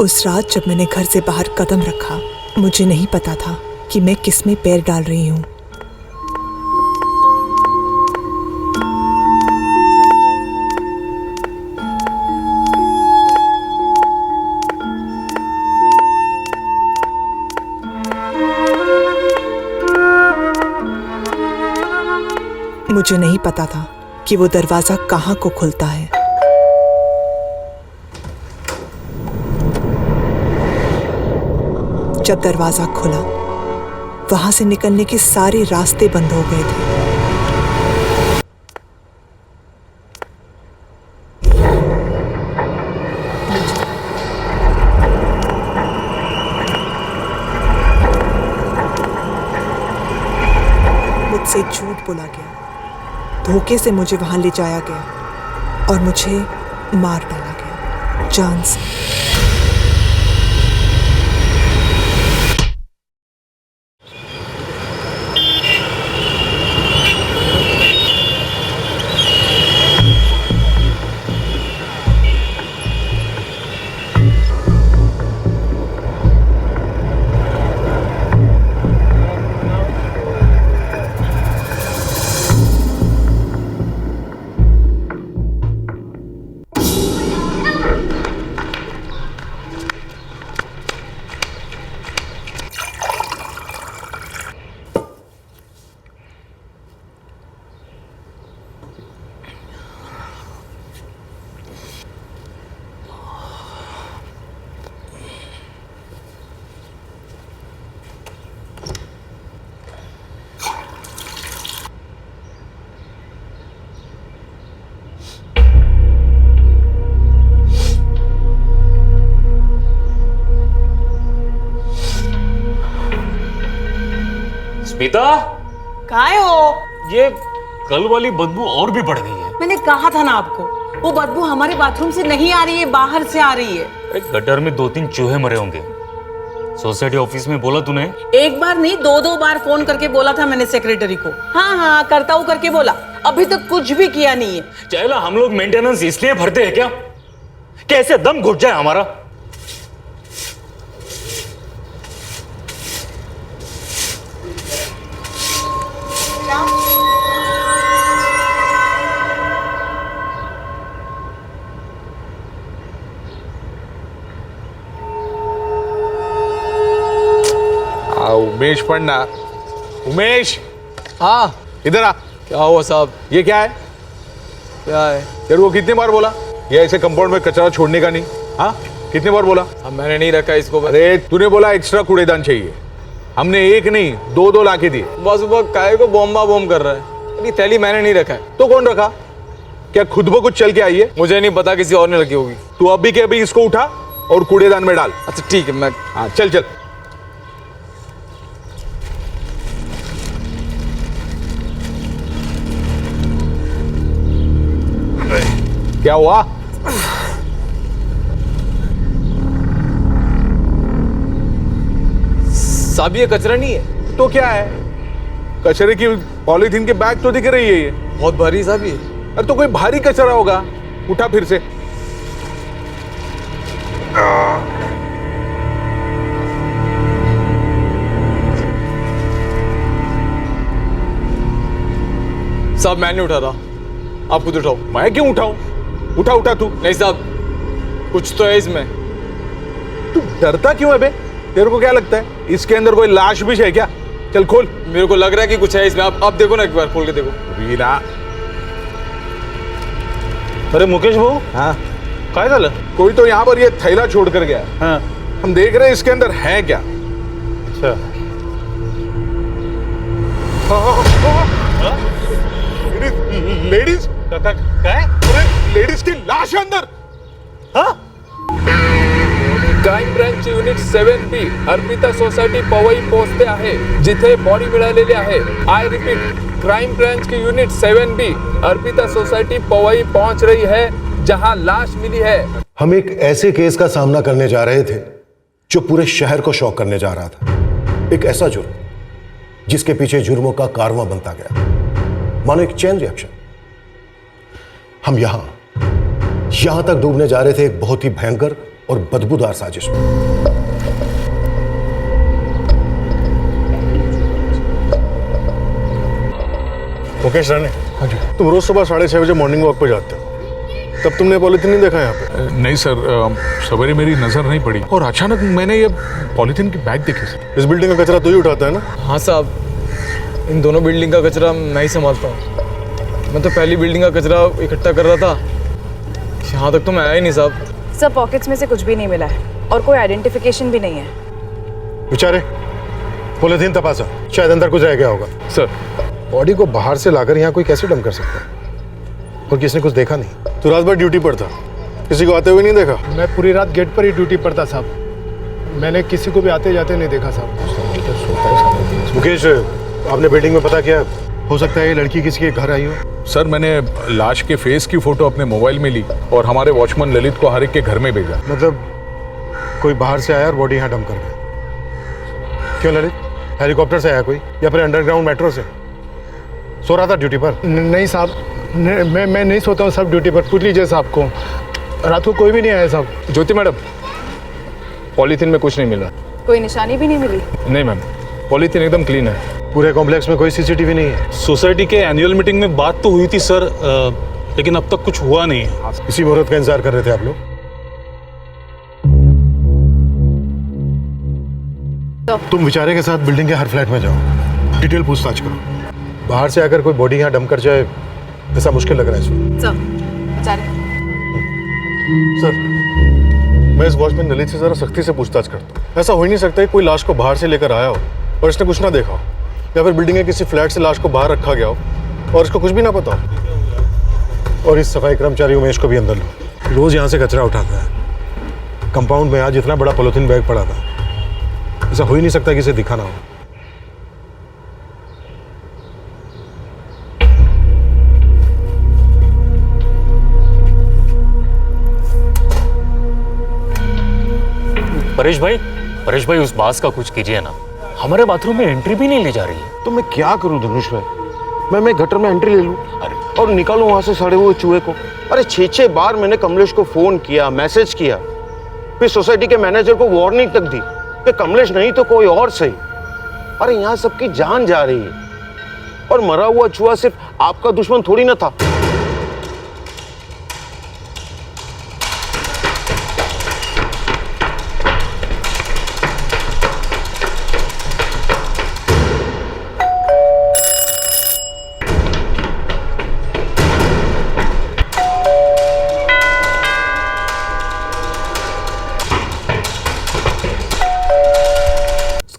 उस रात जब मैंने घर से बाहर कदम रखा, मुझे नहीं पता था कि मैं किस में पैर डाल रही हूँ। मुझे नहीं पता था कि वो दरवाजा कहाँ को खुलता है। जब दरवाजा खुला, वहां से निकलने के सारे रास्ते बंद हो गए थे। मुझसे झूठ बोला गया, धोखे से मुझे वहां ले जाया गया और मुझे मार डाला गया जान से। स्मिता, काय हो? ये कल वाली बदबू और भी बढ़ गई है। मैंने कहा था ना आपको, वो बदबू हमारे बाथरूम से नहीं आ रही है, बाहर से आ रही है। एक गटर में 2-3 चूहे मरे होंगे। सोसाइटी ऑफिस में बोला तूने? एक बार नहीं, 2-2 बार फोन करके बोला था मैंने सेक्रेटरी को। हाँ हाँ करता हूँ करके बोला, अभी तक कुछ भी किया नहीं है। चला, हम लोग मेंटेनेंस इसलिए भरते हैं क्या? कैसे दम घुट जाए हमारा? उमेश पढ़ना। उमेश, हाँ इधर आ। क्या हुआ साहब? ये क्या है? क्या है? तेरे को कितनी बार बोला ये ऐसे कंपाउंड में कचरा छोड़ने का नहीं? हाँ, कितनी बार बोला? अब मैंने नहीं रखा इसको। अरे तूने बोला एक्स्ट्रा कूड़ेदान चाहिए, हमने एक नहीं 2-2 लाके दिए। सुबह सुबह काय को बॉम्बा बॉम्ब कर रहा है। अरे थैली मैंने नहीं रखा है। तो कौन रखा? क्या खुद ब कुछ चल के आई है? मुझे नहीं पता, किसी और ने रखी होगी। तू अभी के अभी इसको उठा और कूड़ेदान में डाल। अच्छा ठीक है, मैं हाँ चल चल। क्या हुआ? साहब ये कचरा नहीं है। तो क्या है? कचरे की पॉलीथीन के बैग तो दिख रही है ये। बहुत भारी साहब ये। अरे तो कोई भारी कचरा होगा, उठा फिर से। साहब मैं नहीं उठा रहा, आप खुद उठाओ। मैं क्यों उठाऊं? उठा उठा तू। नहीं साहब, कुछ तो है इसमें। तू डरता क्यों है बे? तेरे को क्या लगता है इसके अंदर कोई लाश भी है क्या? चल खोल। मेरे को लग रहा है कि कुछ है इसमें। आप देखो ना, एक बार खोल के देखो। वीरा। अरे मुकेश भाऊ, हाँ काय झालं? कोई तो यहाँ पर ये थैला छोड़ कर गया। हाँ, हम देख रहे हैं इसके अंदर है क्या। अच्छा। लेडीज काय? अरे लेडीज की लाश है अंदर। हाँ, crime branch unit 7B Arpita society Powai पोहोचते आहे, जिथे बॉडी मिळालेली आहे। आय रिपीट, क्राइम ब्रांच की unit 7B Arpita society Powai पहुंच रही है, जहां लाश मिली है। हम एक ऐसे केस का सामना करने जा रहे थे जो पूरे शहर को शॉक करने जा रहा था। एक ऐसा जुर्म जिसके पीछे जुर्मों का कारवां बनता गया, मानो एक चेन रिएक्शन। हम यहां तक डूबने जा रहे थे एक बहुत ही भयंकर और बदबूदार साजिश में। मुकेश राणे, हाँ जी। तुम रोज सुबह 6:30 बजे मॉर्निंग वॉक पे जाते हो, तब तुमने पॉलिथीन नहीं देखा यहाँ पे? नहीं सर, सवेरे मेरी नजर नहीं पड़ी और अचानक मैंने ये पॉलिथीन की बैग देखी सर। इस बिल्डिंग का कचरा तू ही उठाता है ना? हाँ साहब, इन दोनों बिल्डिंग का कचरा मैं ही संभालता हूँ। मैं तो पहली बिल्डिंग का कचरा इकट्ठा कर रहा था, यहाँ तक तो मैं आया ही नहीं साहब। सब पॉकेट्स में से कुछ भी नहीं मिला है और कोई आइडेंटिफिकेशन भी नहीं है। बेचारे पॉलिथीन तपासा, शायद अंदर कुछ रह गया होगा। सर, बॉडी को बाहर से लाकर यहाँ कोई कैसे डंप कर सकता है? और किसने कुछ देखा नहीं? तू रात भर ड्यूटी पर था, किसी को आते हुए नहीं देखा? मैं पूरी रात गेट पर ही ड्यूटी पर था साहब, मैंने किसी को भी आते जाते नहीं देखा साहब। मुकेश, आपने बिल्डिंग में पता किया? हो सकता है ये लड़की किसी के घर आई हो। सर मैंने लाश के फेस की फोटो अपने मोबाइल में ली और हमारे वॉचमैन ललित को हर एक के घर में भेजा। मतलब कोई बाहर से आया और बॉडी यहाँ डंप कर गया। क्यों ललित, हेलीकॉप्टर से आया कोई या फिर अंडरग्राउंड मेट्रो से? सो रहा था ड्यूटी पर? नहीं साहब, मैं नहीं सोता हूँ साहब ड्यूटी पर। पूछ लीजिए साहब को, रात को कोई भी नहीं आया साहब। ज्योति मैडम, पॉलीथीन में कुछ नहीं मिला। कोई निशानी भी नहीं मिली? नहीं मैम, पॉलीथीन एकदम क्लीन है। पूरे कॉम्प्लेक्स में कोई सीसीटीवी नहीं है? सोसाइटी के एनुअल मीटिंग में बात तो हुई थी सर, लेकिन अब तक कुछ हुआ नहीं है। इसी मुहूर्त का इंतजार कर रहे थे आप लोग? तुम विचारे के साथ बिल्डिंग के हर फ्लैट में जाओ, डिटेल पूछताछ करो। बाहर से आकर कोई बॉडी यहाँ डंप कर जाए ऐसा मुश्किल लग रहा है इसमें। सर, मैं इस वॉचमैन ललित से जरा सख्ती से पूछताछ करता हूँ। ऐसा हो ही नहीं सकता है कोई लाश को बाहर से लेकर आया हो और इसने कुछ ना देखा हो, या फिर बिल्डिंग के किसी फ्लैट से लाश को बाहर रखा गया हो और इसको कुछ भी ना पता हो। और इस सफाई कर्मचारी उमेश को भी अंदर लो, रोज यहाँ से कचरा उठाता है। कंपाउंड में आज इतना बड़ा पॉलिथीन बैग पड़ा था, ऐसा हो ही नहीं सकता कि इसे दिखा ना हो। परेश भाई उस बात का कुछ कीजिए ना, हमारे बाथरूम में एंट्री भी नहीं ले जा रही है। तो मैं क्या करूं धनुष भाई? मैं गटर में एंट्री ले लूं और निकालूं वहां से सड़े हुए चूहे को? अरे 6 बार मैंने कमलेश को फोन किया, मैसेज किया, फिर सोसाइटी के मैनेजर को वार्निंग तक दी कि कमलेश नहीं तो कोई और सही। अरे यहाँ सबकी जान जा रही है और मरा हुआ चूहा सिर्फ आपका दुश्मन थोड़ी ना था।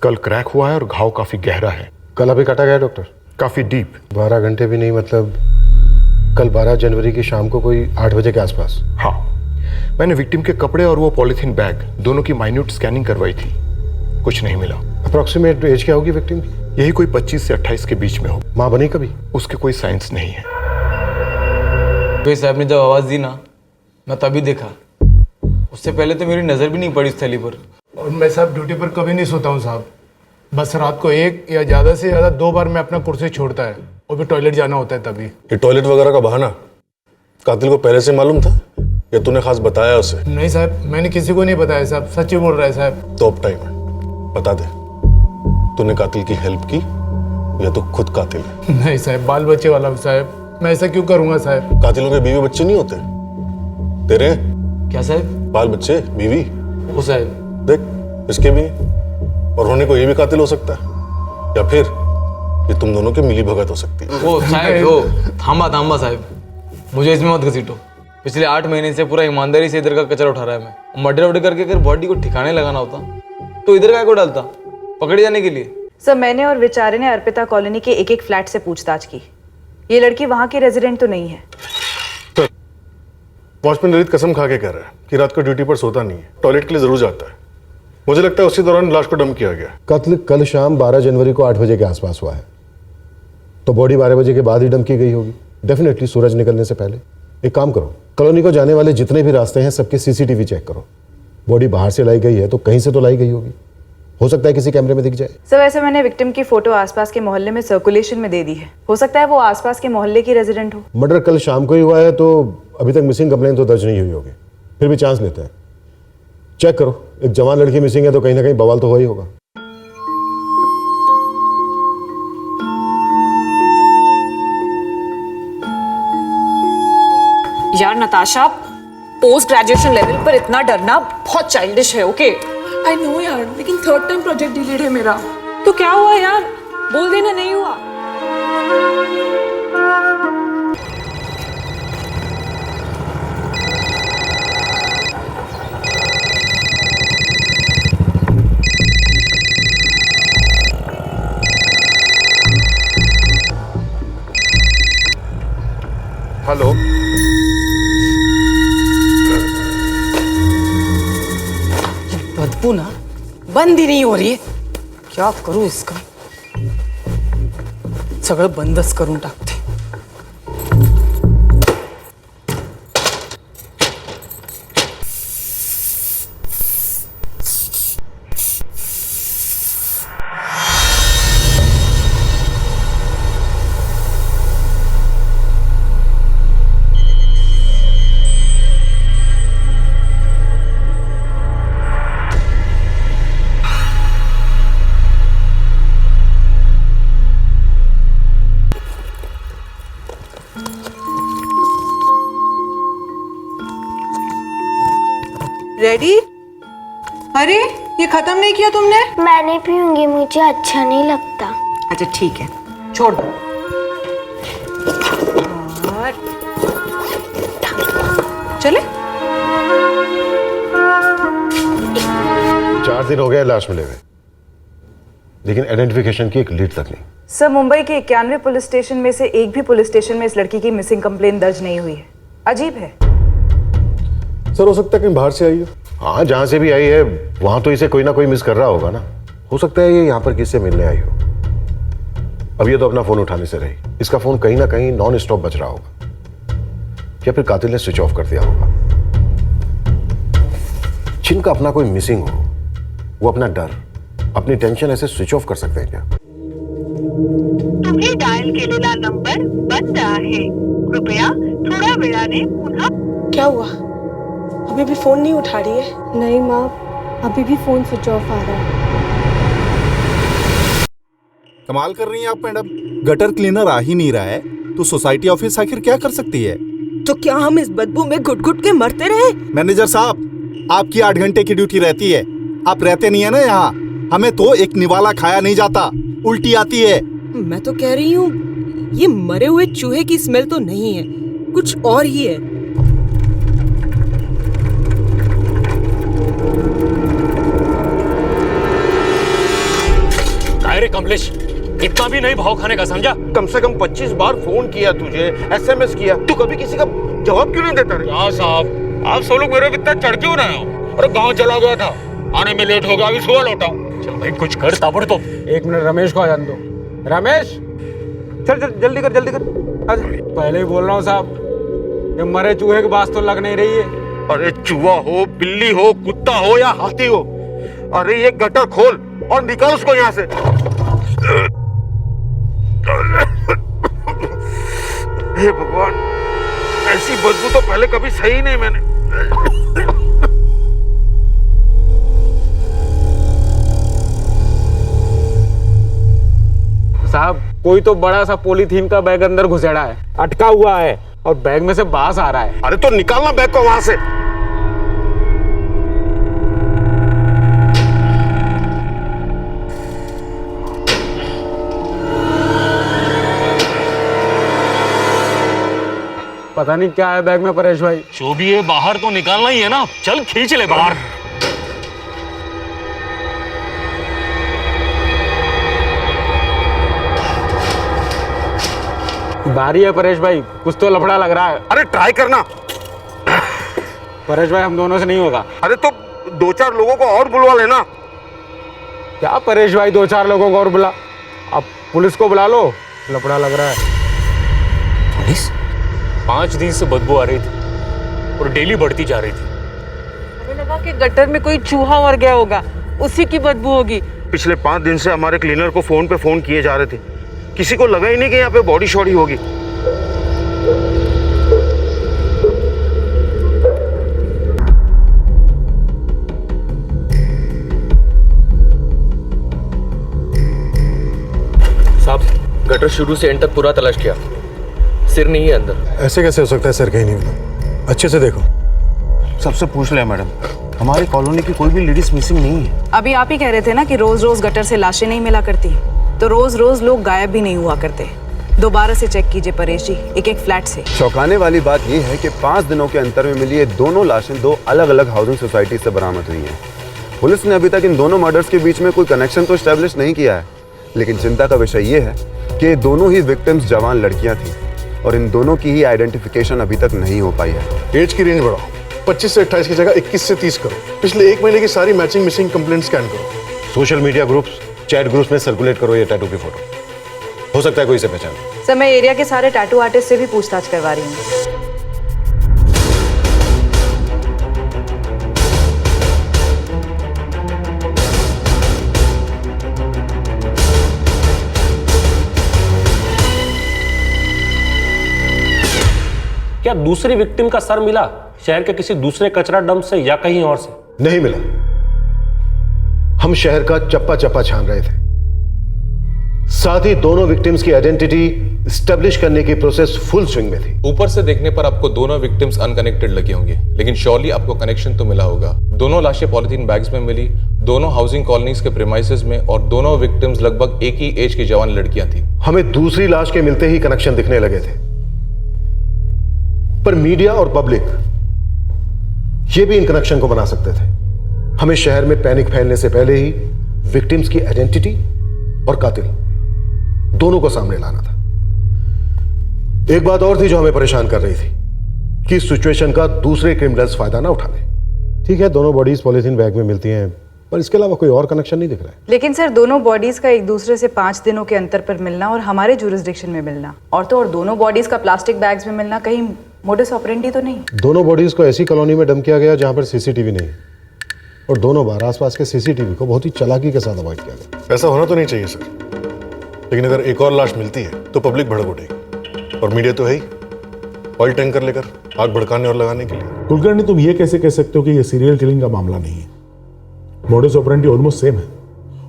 कल क्रैक हुआ है और घाव काफी गहरा है। कल अभी काटा गया डॉक्टर? काफी डीप। 12 घंटे भी नहीं, मतलब कल 12 जनवरी की शाम को कोई 8 बजे के आसपास। हाँ, मैंने विक्टिम के कपड़े और वो पॉलिथीन बैग दोनों की माइन्यूट स्कैनिंग करवाई थी, कुछ नहीं मिला। अप्रोक्सीमेट एज क्या होगी विक्टिम की? यही कोई 25 से 28 के बीच में हो। माँ बनी कभी? उसके कोई साइंस नहीं है। भाई साहब ने जब आवाज़ दी ना, मैं तभी देखा। उससे पहले तो मेरी नज़र भी नहीं पड़ी इस थैली पर। और मैं साहब ड्यूटी पर कभी नहीं सोता हूँ साहब, बस रात को 1 या ज़्यादा से ज़्यादा 2 बार मैं अपना कुर्सी छोड़ता है, और भी टॉयलेट जाना होता है तभी। ये टॉयलेट वगैरह का बहाना कातिल को पहले से मालूम था या तूने खास बताया उसे? नहीं साहब, मैंने किसी को नहीं बताया साहब, सच ही बोल रहा है साहब। तो अब टाइम है, बता दे, तूने कातिल की हेल्प की या तो खुद कातिल है? नहीं साहब, बाल बच्चे वाला साहब, मैं ऐसा क्यों करूँगा साहब? कातिलों के बीवी बच्चे नहीं होते तेरे? क्या साहब? बाल बच्चे, बीवी। वो साहब देख, इसके भी, और होने को ये भी कातिल हो सकता है, या फिर ये तुम दोनों की मिली भगत हो सकती है। वो साहब, वो थांबा साहब, मुझे इसमें मत घसीटो। पिछले 8 महीने से पूरा ईमानदारी से इधर का कचरा उठा रहा है मैं। मर्डर वर्डर करके अगर बॉडी को ठिकाने लगाना होता तो इधर काय को डालता, पकड़े जाने के लिए। सर, मैंने और विचारे ने अर्पिता कॉलोनी के एक फ्लैट से पूछताछ की। ये लड़की वहाँ की रेजिडेंट तो नहीं है। वॉचमैन ललित कसम खा के कह रहा है कि रात को ड्यूटी पर सोता नहीं है, टॉयलेट के लिए जरूर जाता है। मुझे लगता है उसी दौरान लाश को डंप किया गया। कत्ल कल शाम 12 जनवरी को 8 बजे के आसपास हुआ है, तो बॉडी 12 बजे के बाद ही डंप की गई होगी, डेफिनेटली सूरज निकलने से पहले। एक काम करो, कॉलोनी को जाने वाले जितने भी रास्ते हैं सबके सीसीटीवी चेक करो। बॉडी बाहर से लाई गई है तो कहीं से तो लाई गई होगी, हो सकता है किसी कैमरे में दिख जाए। सर, वैसे मैंने विक्टिम की फोटो आसपास के मोहल्ले में सर्कुलेशन में दे दी है, हो सकता है वो आसपास के मोहल्ले की रेजिडेंट हो। मर्डर कल शाम को ही हुआ है तो अभी तक मिसिंग कंप्लेंट तो दर्ज नहीं हुई होगी, फिर भी चांस लेते हैं। चेक करो, एक जवान लड़की मिसिंग है तो कहीं ना कहीं बवाल तो हो ही होगा। यार नताशा, पोस्ट ग्रेजुएशन लेवल पर इतना डरना बहुत चाइल्डिश है। ओके आई नो यार, लेकिन 3rd टाइम प्रोजेक्ट डिलीट है मेरा। तो क्या हुआ यार, बोल देना नहीं हुआ। हेलो, बदबू ना बंद ही नहीं हो रही है, क्या करूं इसका, सगळं बंदच करून टाकते। रेडी? अरे ये खत्म नहीं किया तुमने? मैं नहीं पीऊंगी, मुझे अच्छा नहीं लगता। अच्छा ठीक है, छोड़ दो। और चले। 4 दिन हो गए लाश मिले हुए, लेकिन आइडेंटिफिकेशन की एक लीड तक नहीं। सर, मुंबई के 91 पुलिस स्टेशन में से एक भी पुलिस स्टेशन में इस लड़की की मिसिंग कंप्लेंट दर्ज नहीं हुई है। अजीब है। सर हो सकता है कहीं बाहर से आई हो। हाँ, जहां से भी आई है वहां तो इसे कोई ना कोई मिस कर रहा होगा ना। हो सकता है ये यहाँ पर किससे मिलने आई हो। अब ये तो अपना फोन उठाने से रही, इसका फोन कहीं ना कहीं नॉन स्टॉप बज रहा होगा, या फिर कातिल ने स्विच ऑफ कर दिया होगा। जिनका अपना कोई मिसिंग हो वो अपना डर, अपनी टेंशन ऐसे स्विच ऑफ कर सकते हैं क्या? तुम्ही डायल केलेला नंबर बंद आहे, कृपया थोड्या वेळाने पुन्हा। क्या हुआ, अभी भी फोन नहीं उठा रही है? नहीं माँ, अभी भी फोन स्विच ऑफ आ रहा है। कमाल कर रही हैं आप मैडम, गटर क्लीनर आ ही नहीं रहा है तो सोसाइटी ऑफिस आखिर क्या कर सकती है? तो क्या हम इस बदबू में घुट घुट के मरते रहे? मैनेजर साहब, आपकी 8 घंटे की ड्यूटी रहती है, आप रहते नहीं है ना यहाँ। हमें तो एक निवाला खाया नहीं जाता, उल्टी आती है। मैं तो कह रही हूँ ये मरे हुए चूहे की स्मेल तो नहीं है, कुछ और ही है। अरे कमलेश, इतना भी नहीं भाव खाने का, समझा? कम से कम 25 बार फोन किया तुझे, SMS किया, तू कभी किसी का जवाब क्यों नहीं देता रे? क्या साहब, आप सब लोग मेरे पे इतना चढ़ क्यों रहे हो? अरे गांव चला गया था, आने में लेट हो गया, अभी सुबह लौटा हूँ। चल भाई कुछ कर ताबड़तोड़। 1 मिनट रमेश को आ जाने दो। रमेश, चल चल जल्दी कर जल्दी कर। पहले ही बोल रहा हूँ साहब, ये मरे चूहे की बात तो लग नहीं रही है। अरे चूहा हो, बिल्ली हो, कुत्ता हो या हाथी हो, अरे ये गटर खोल और निकाल उसको यहाँ से। हे भगवान, ऐसी बदबू तो पहले कभी सही नहीं मैंने। साहब, कोई तो बड़ा सा पॉलीथीन का बैग अंदर घुसेड़ा है, अटका हुआ है और बैग में से बांस आ रहा है। अरे तो निकालना बैग को वहां से। पता नहीं क्या है बैग में परेश भाई। जो भी है बाहर तो निकालना ही है ना, चल खींच ले बाहर। बारी है परेश भाई, कुछ तो लफड़ा लग रहा है। अरे ट्राई करना। परेश भाई, हम दोनों से नहीं होगा। अरे तो 2-4 लोगों को और बुलवा लेना। क्या परेश भाई, 2-4 लोगों को और बुला, अब पुलिस को बुला लो, लफड़ा लग रहा है। पुलिस? 5 दिन से बदबू आ रही थी और डेली बढ़ती जा रही थी। हमें लगा कि गटर में कोई चूहा मर गया होगा, उसी की बदबू होगी। पिछले 5 दिन से हमारे क्लीनर को फोन पे फोन किए जा रहे थे, किसी को लगा ही नहीं कि यहाँ पे बॉडी शॉडी होगी। साहब गटर शुरू से एंड तक पूरा तलाश किया, सिर नहीं है अंदर। ऐसे कैसे हो सकता है? सर कहीं नहीं मिला। अच्छे से देखो। सबसे पूछ लिया मैडम, हमारी कॉलोनी की कोई भी लेडीज मिसिंग नहीं है। अभी आप ही कह रहे थे ना कि रोज रोज गटर से लाशें नहीं मिला करती, तो रोज रोज लोग गायब भी नहीं हुआ करते। दोबारा से चेक कीजिए परेश जी, एक एक फ्लैट से। चौंकाने वाली बात यह है कि 5 दिनों के अंतर में मिली ये दोनों लाशें 2 अलग अलग हाउसिंग सोसाइटी से बरामद हुई हैं। पुलिस ने अभी तक इन दोनों मर्डर्स के बीच में कोई कनेक्शन तो एस्टेब्लिश नहीं किया है, लेकिन चिंता का विषय ये है कि दोनों ही विक्टिम्स जवान लड़कियां थीं और इन दोनों की ही आइडेंटिफिकेशन अभी तक नहीं हो पाई है। एज की रेंज बढ़ाओ, 25 से 28 की जगह 21 से 30 करो। पिछले 1 महीने की सारी मैचिंग मिसिंग कंप्लेंट स्कैन करो। Social media groups, chat groups में सर्कुलेट करो ये टैटू की फोटो। हो सकता है कोई इसे पहचान। सर मैं एरिया के सारे टैटू आर्टिस्ट से भी पूछताछ करवा रही हूँ। क्या दूसरी विक्टिम का सर मिला शहर के किसी दूसरे कचरा डंप से या कहीं और से? नहीं मिला। हम शहर का चप्पा चप्पा छान रहे थे। साथ ही दोनों विक्टिम्स की आइडेंटिटी एस्टेब्लिश करने की प्रोसेस फुल स्विंग में थी। ऊपर से देखने पर आपको दोनों विक्टिम्स अनकनेक्टेड लगी होंगी, लेकिन श्योरली आपको कनेक्शन तो मिला होगा। दोनों लाशें पॉलिथीन बैग्स में मिली, दोनों हाउसिंग कॉलोनीज के प्रीमाइसेस में, और दोनों विक्टिम्स लगभग एक ही एज की जवान लड़कियां थी। हमें दूसरी लाश के मिलते ही कनेक्शन दिखने लगे थे, पर मीडिया और पब्लिक ये भी इन कनेक्शन को बना सकते थे। हमें शहर में पैनिक फैलने से पहले ही विक्टिम्स की आइडेंटिटी और कातिल दोनों को सामने लाना था। एक बात और थी जो हमें परेशान कर रही थी कि इस सिचुएशन का दूसरे क्रिमिनल्स फायदा ना उठा लें। ठीक है, दोनों बॉडीज पॉलिथीन बैग में मिलती हैं, पर इसके अलावा कोई और कनेक्शन नहीं दिख रहा है। लेकिन सर दोनों बॉडीज का एक दूसरे से 5 दिनों के अंतर पर मिलना और हमारे जुरिस्डिक्शन में मिलना, और तो और दोनों बॉडीज का प्लास्टिक बैग्स में मिलना, कहीं मोडस ऑपरेंडी तो नहीं? दोनों बॉडीज को ऐसी कॉलोनी में डंप किया गया जहां पर सीसीटीवी नहीं, और दोनों बार आसपास के सीसीटीवी को बहुत ही चालाकी के साथ अवॉइड किया गया। ऐसा होना तो नहीं चाहिए सर, लेकिन अगर एक और लाश मिलती है तो पब्लिक भड़क उठेगी, और मीडिया तो है ही ऑयल टैंकर लेकर आग भड़काने और लगाने के लिए। कुलकर्णी, तुम ये कैसे कह सकते हो कि ये सीरियल किलिंग का मामला नहीं है? मोडस ऑपरेंडी ऑलमोस्ट सेम है,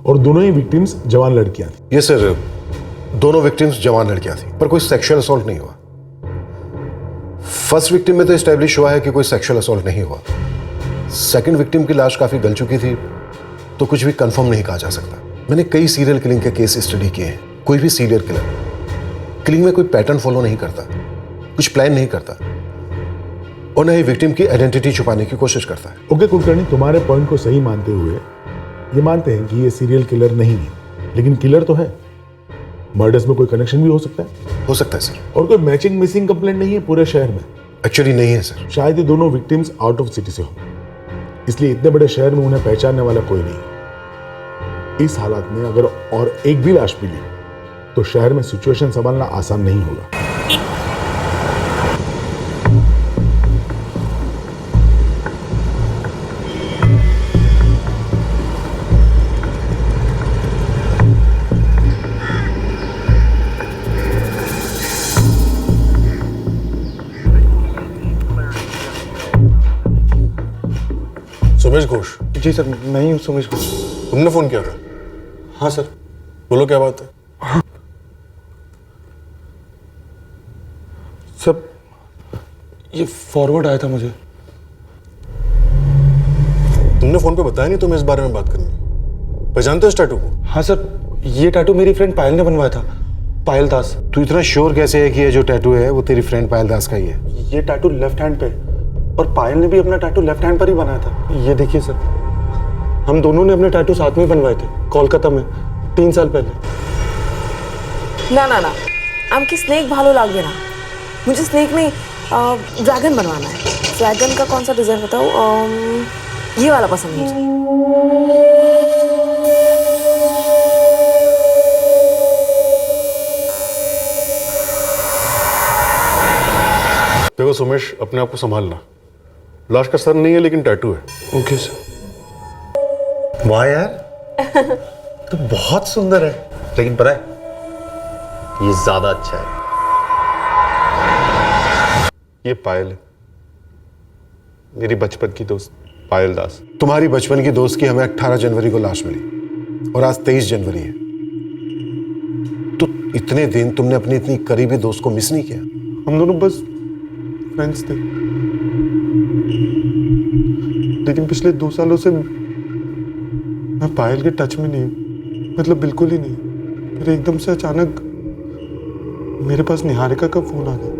और दोनों ही विक्टिम्स जवान लड़कियां थी। ये सर, दोनों विक्टिम्स जवान लड़कियां थी, पर कोई सेक्सुअल असॉल्ट नहीं हुआ। फर्स्ट विक्टिम में तो एस्टैब्लिश हुआ है कि कोई सेक्सुअल असॉल्ट नहीं हुआ। सेकंड विक्टिम की लाश काफी गल चुकी थी, तो कुछ भी कंफर्म नहीं कहा जा सकता। मैंने कई सीरियल किलिंग के केस स्टडी किए हैं। कोई भी सीरियल किलिंग में कोई पैटर्न फॉलो नहीं करता, कुछ प्लान नहीं करता, और न ही विक्टिम की आइडेंटिटी छुपाने की कोशिश करता है। ओके कुलकर्णी, तुम्हारे पॉइंट को सही मानते हुए ये मानते हैं कि ये सीरियल किलर नहीं है, लेकिन किलर तो है। मर्डर्स में कोई कनेक्शन भी हो सकता है। हो सकता है सर। और कोई मैचिंग मिसिंग कंप्लेंट नहीं है पूरे शहर में? एक्चुअली नहीं है सर। शायद ये दोनों विक्टिम्स आउट ऑफ सिटी से हो, इसलिए इतने बड़े शहर में उन्हें पहचानने वाला कोई नहीं। इस हालात में अगर और एक भी लाश मिली तो शहर में सिचुएशन संभालना आसान नहीं होगा। सुमेश घोष? जी सर, मैं ही हूँ सुमेश घोष। तुमने फोन किया था? हाँ सर। बोलो क्या बात है? हाँ सर, ये फॉरवर्ड आया था मुझे। तुमने फोन पे बताया नहीं तुम्हें इस बारे में बात करनी? पहचानते हो इस टैटू को? हाँ सर, ये टैटू मेरी फ्रेंड पायल ने बनवाया था, पायल दास। तू इतना श्योर कैसे है कि ये जो टैटू है वो तेरी फ्रेंड पायल दास का ही है? ये टैटू लेफ्ट हैंड पे, और पायल ने भी अपना टैटू लेफ्ट हैंड पर ही बनाया था। ये देखिए सर, हम दोनों ने अपने टैटू साथ में बनवाए थे कोलकाता में 3 साल पहले। ना ना ना, आमकी स्नेक भालो लागबे ना। मुझे स्नेक नहीं, ड्रैगन बनवाना है। ड्रैगन का कौन सा डिजाइन बताओ? ये वाला पसंद है मुझे। देखो सुमेश, अपने आप को संभालना। लाश का सर नहीं है, लेकिन टैटू है। Okay sir. वाह यार, तो बहुत सुंदर है, लेकिन पता है ये ज्यादा अच्छा है। ये पायल है, मेरी बचपन की दोस्त पायल दास। तुम्हारी बचपन की दोस्त की हमें 18 जनवरी को लाश मिली, और आज 23 जनवरी है। तो इतने दिन तुमने अपनी इतनी करीबी दोस्त को मिस नहीं किया? हम दोनों बस फ्रेंड्स थे, लेकिन पिछले 2 सालों से मैं पायल के टच में नहीं हूँ, मतलब बिल्कुल ही नहीं। फिर एकदम से अचानक मेरे पास निहारिका का फोन आ गया।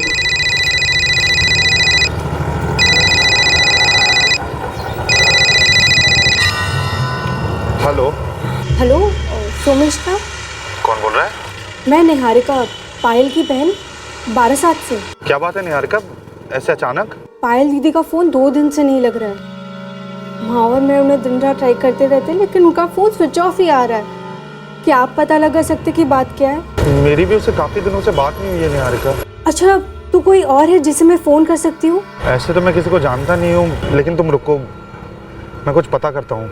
हेलो। हेलो सोमिश्रा, कौन बोल रहा है? मैं निहारिका, पायल की बहन, बारासात से। क्या बात है निहारिका, ऐसे अचानक? पायल दीदी का फोन 2 दिन से नहीं लग रहा है। माँ और मैं उन्हें दिन रात ट्राई करते रहते हैं, लेकिन उनका फोन स्विच ऑफ ही आ रहा है। क्या आप पता लगा सकते कि बात क्या है? मेरी भी उससे काफी दिनों से बात नहीं हुई है निहारिका। अच्छा, तो कोई और है जिसे मैं फोन कर सकती हूँ? ऐसे तो मैं किसी को जानता नहीं हूँ, लेकिन तुम रुको, मैं कुछ पता करता हूँ।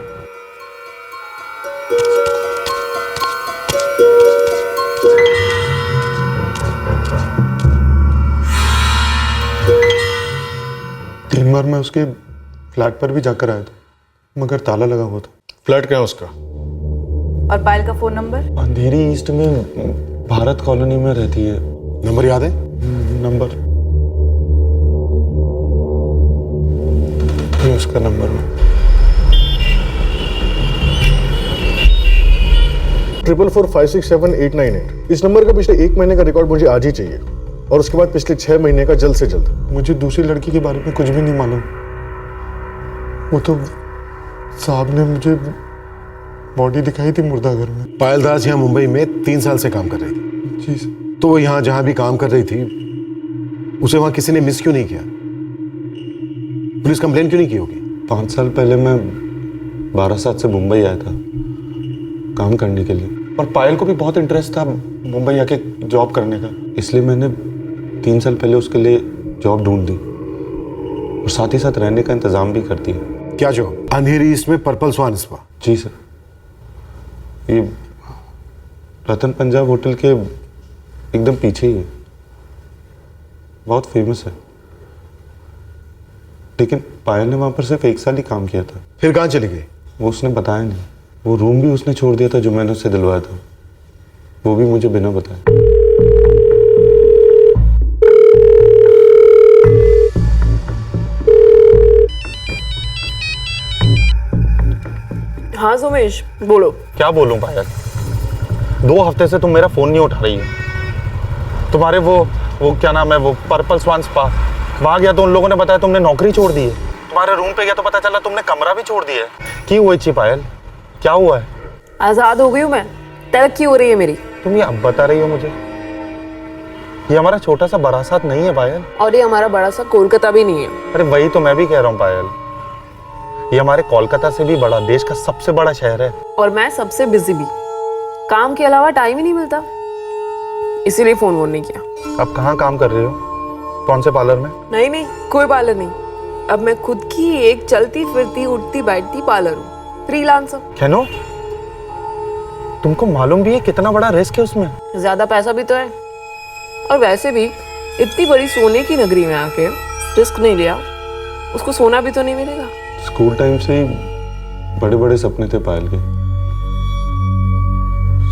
तीन बार मैं उसके फ्लैट पर भी जाकर आया था, मगर ताला लगा हुआ था। फ्लैट क्या है उसका? और पायल का फोन नंबर? अंधेरी ईस्ट में भारत कॉलोनी में रहती है। नंबर याद है? नंबर ये उसका नंबर है। 445678898। इस नंबर का पिछले 1 महीने का रिकॉर्ड मुझे आज ही चाहिए, और उसके बाद पिछले 6 महीने का जल्द से जल्द। मुझे दूसरी लड़की के बारे में कुछ भी नहीं मालूम। वो तो साहब ने मुझे बॉडी दिखाई थी मुर्दा घर में। पायल दास यहाँ मुंबई में 3 साल से काम कर रही थी। जी सर। तो वो यहाँ जहाँ भी काम कर रही थी, उसे वहाँ किसी ने मिस क्यों नहीं किया? पुलिस कंप्लेन क्यों नहीं की होगी? 5 साल पहले मैं बारासात से मुंबई आया था काम करने के लिए, और पायल को भी बहुत इंटरेस्ट था मुंबई आके जॉब करने का, इसलिए मैंने 3 साल पहले उसके लिए जॉब ढूंढ दी, और साथ ही साथ रहने का इंतजाम भी करती है। क्या जॉब? अंधेरी इसमें पर्पल स्वान स्पा? जी सर, ये रतन पंजाब होटल के एकदम पीछे ही है, बहुत फेमस है। लेकिन पायल ने वहाँ पर सिर्फ 1 साल ही काम किया था। फिर कहाँ चली गई? वो उसने बताया नहीं। वो रूम भी उसने छोड़ दिया था जो मैंने उससे दिलवाया था, वो भी मुझे बिना बताए। हाँ सोमेश, बोलो। क्या बोलूं पायल, 2 हफ्ते से तुम मेरा फोन नहीं उठा रही हो। तुम्हारे वो क्या नाम है, वो पर्पल स्वान स्पा, वहां गया तो उन लोगों ने बताया तुमने नौकरी छोड़ दी है। तुम्हारे रूम पे गया तो पता चला तुमने कमरा भी छोड़ दिया है। क्यों हुई पायल, क्या हुआ है? आजाद हो गई हूँ मैं, तरक्की हो रही है मेरी। तुम ये अब बता रही हो मुझे? ये हमारा छोटा सा बारासात नहीं है पायल, और ये हमारा बड़ा सा कोलकाता भी नहीं है। अरे वही तो मैं भी कह रहा हूँ पायल, ये हमारे कोलकाता से भी बड़ा, देश का सबसे बड़ा शहर है। और मैं सबसे बिजी भी, काम के अलावा टाइम ही नहीं मिलता, इसीलिए फोन नहीं किया। अब कहाँ काम कर रही हो? कौन से पार्लर में? नहीं, कोई पार्लर नहीं। अब मैं खुद की एक चलती फिरती उठती बैठती पार्लर हूँ, फ्रीलांसर। कैनो, तुमको मालूम भी है कितना बड़ा रिस्क है उसमें? ज्यादा पैसा भी तो है, और वैसे भी इतनी बड़ी सोने की नगरी में आके रिस्क नहीं लिया, उसको सोना भी तो नहीं मिलेगा। स्कूल टाइम से ही बड़े बड़े सपने थे पायल के।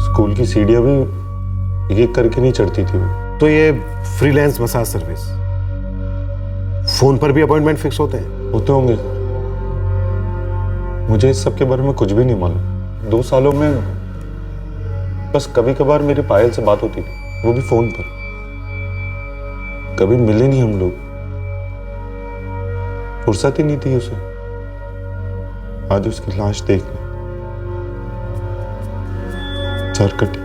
स्कूल की सीढ़ियां भी एक करके नहीं चढ़ती थी वो। तो ये फ्रीलांस मसाज सर्विस, फोन पर भी अपॉइंटमेंट फिक्स होते हैं? होते होंगे। मुझे इस सब के बारे में कुछ भी नहीं मालूम। 2 सालों में बस कभी कभार मेरी पायल से बात होती थी, वो भी फोन पर। कभी मिले नहीं हम लोग, फुर्सत ही नहीं थी उसे। आज उसकी लाश देख ली, सर कटी।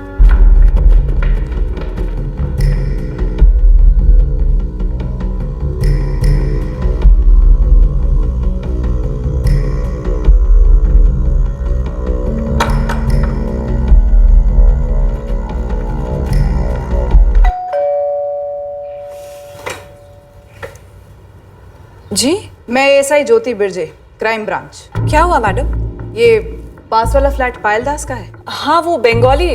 जी, मैं एएसआई ज्योति बिरजे, क्राइम ब्रांच। क्या हुआ मैडम? ये पास वाला फ्लैट पायल दास का है? हाँ, वो बंगाली,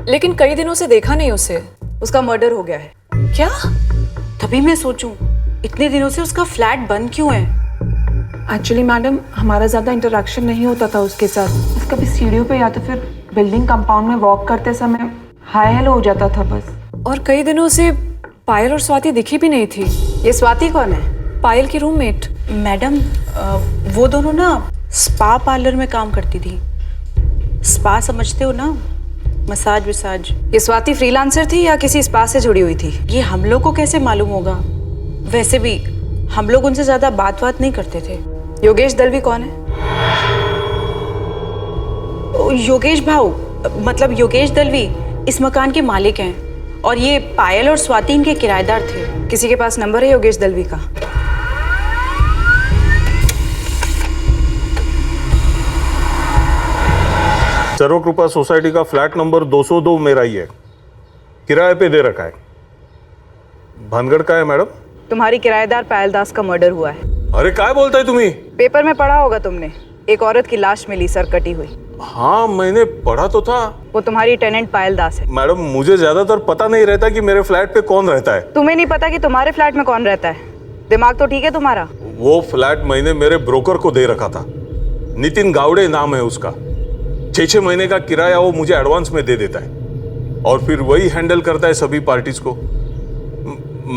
लेकिन कई दिनों से देखा नहीं उसे। उसका मर्डर हो गया है। क्या? तभी मैं सोचूं, इतने दिनों से उसका फ्लैट बंद क्यों है? एक्चुअली मैडम, हमारा ज़्यादा इंटरेक्शन नहीं होता था उसके साथ। कभी सीढ़ियों पे या तो फिर बिल्डिंग कंपाउंड में वॉक करते समय हाय हेलो हो जाता था बस। और कई दिनों से पायल और स्वाति दिखी भी नहीं थी। ये स्वाति कौन है? पायल की रूममेट। मैडम वो दोनों ना स्पा पार्लर में काम करती थी। स्पा समझते हो ना, मसाज विसाज। ये स्वाति फ्रीलांसर थी या किसी स्पा से जुड़ी हुई थी? ये हम लोग को कैसे मालूम होगा? वैसे भी हम लोग उनसे ज्यादा बात नहीं करते थे। योगेश दलवी कौन है? योगेश भाऊ, मतलब योगेश दलवी इस मकान के मालिक हैं और ये पायल और स्वाति इनके किराएदार थे। किसी के पास नंबर है योगेश दलवी का? सर्वकृपा सोसाइटी का फ्लैट नंबर 202 मेरा ही है, किराए पे दे रखा है। भानगढ़ का है मैडम? तुम्हारी किराएदार पायल दास का मर्डर हुआ है। अरे क्या बोलता है तुम्ही? पेपर में पढ़ा होगा तुमने, एक औरत की लाश मिली सर कटी हुई। हाँ मैंने पढ़ा तो था। वो तुम्हारी टेनेंट पायल दास है। मैडम मुझे ज्यादातर पता नहीं रहता कि मेरे फ्लैट पे कौन रहता है। तुम्हें नहीं पता कि तुम्हारे फ्लैट में कौन रहता है? दिमाग तो ठीक है तुम्हारा? वो फ्लैट मैंने मेरे ब्रोकर को दे रखा था, नितिन गावड़े नाम है उसका। 6 महीने का किराया वो मुझे एडवांस में दे देता है और फिर वही हैंडल करता है सभी पार्टीज को।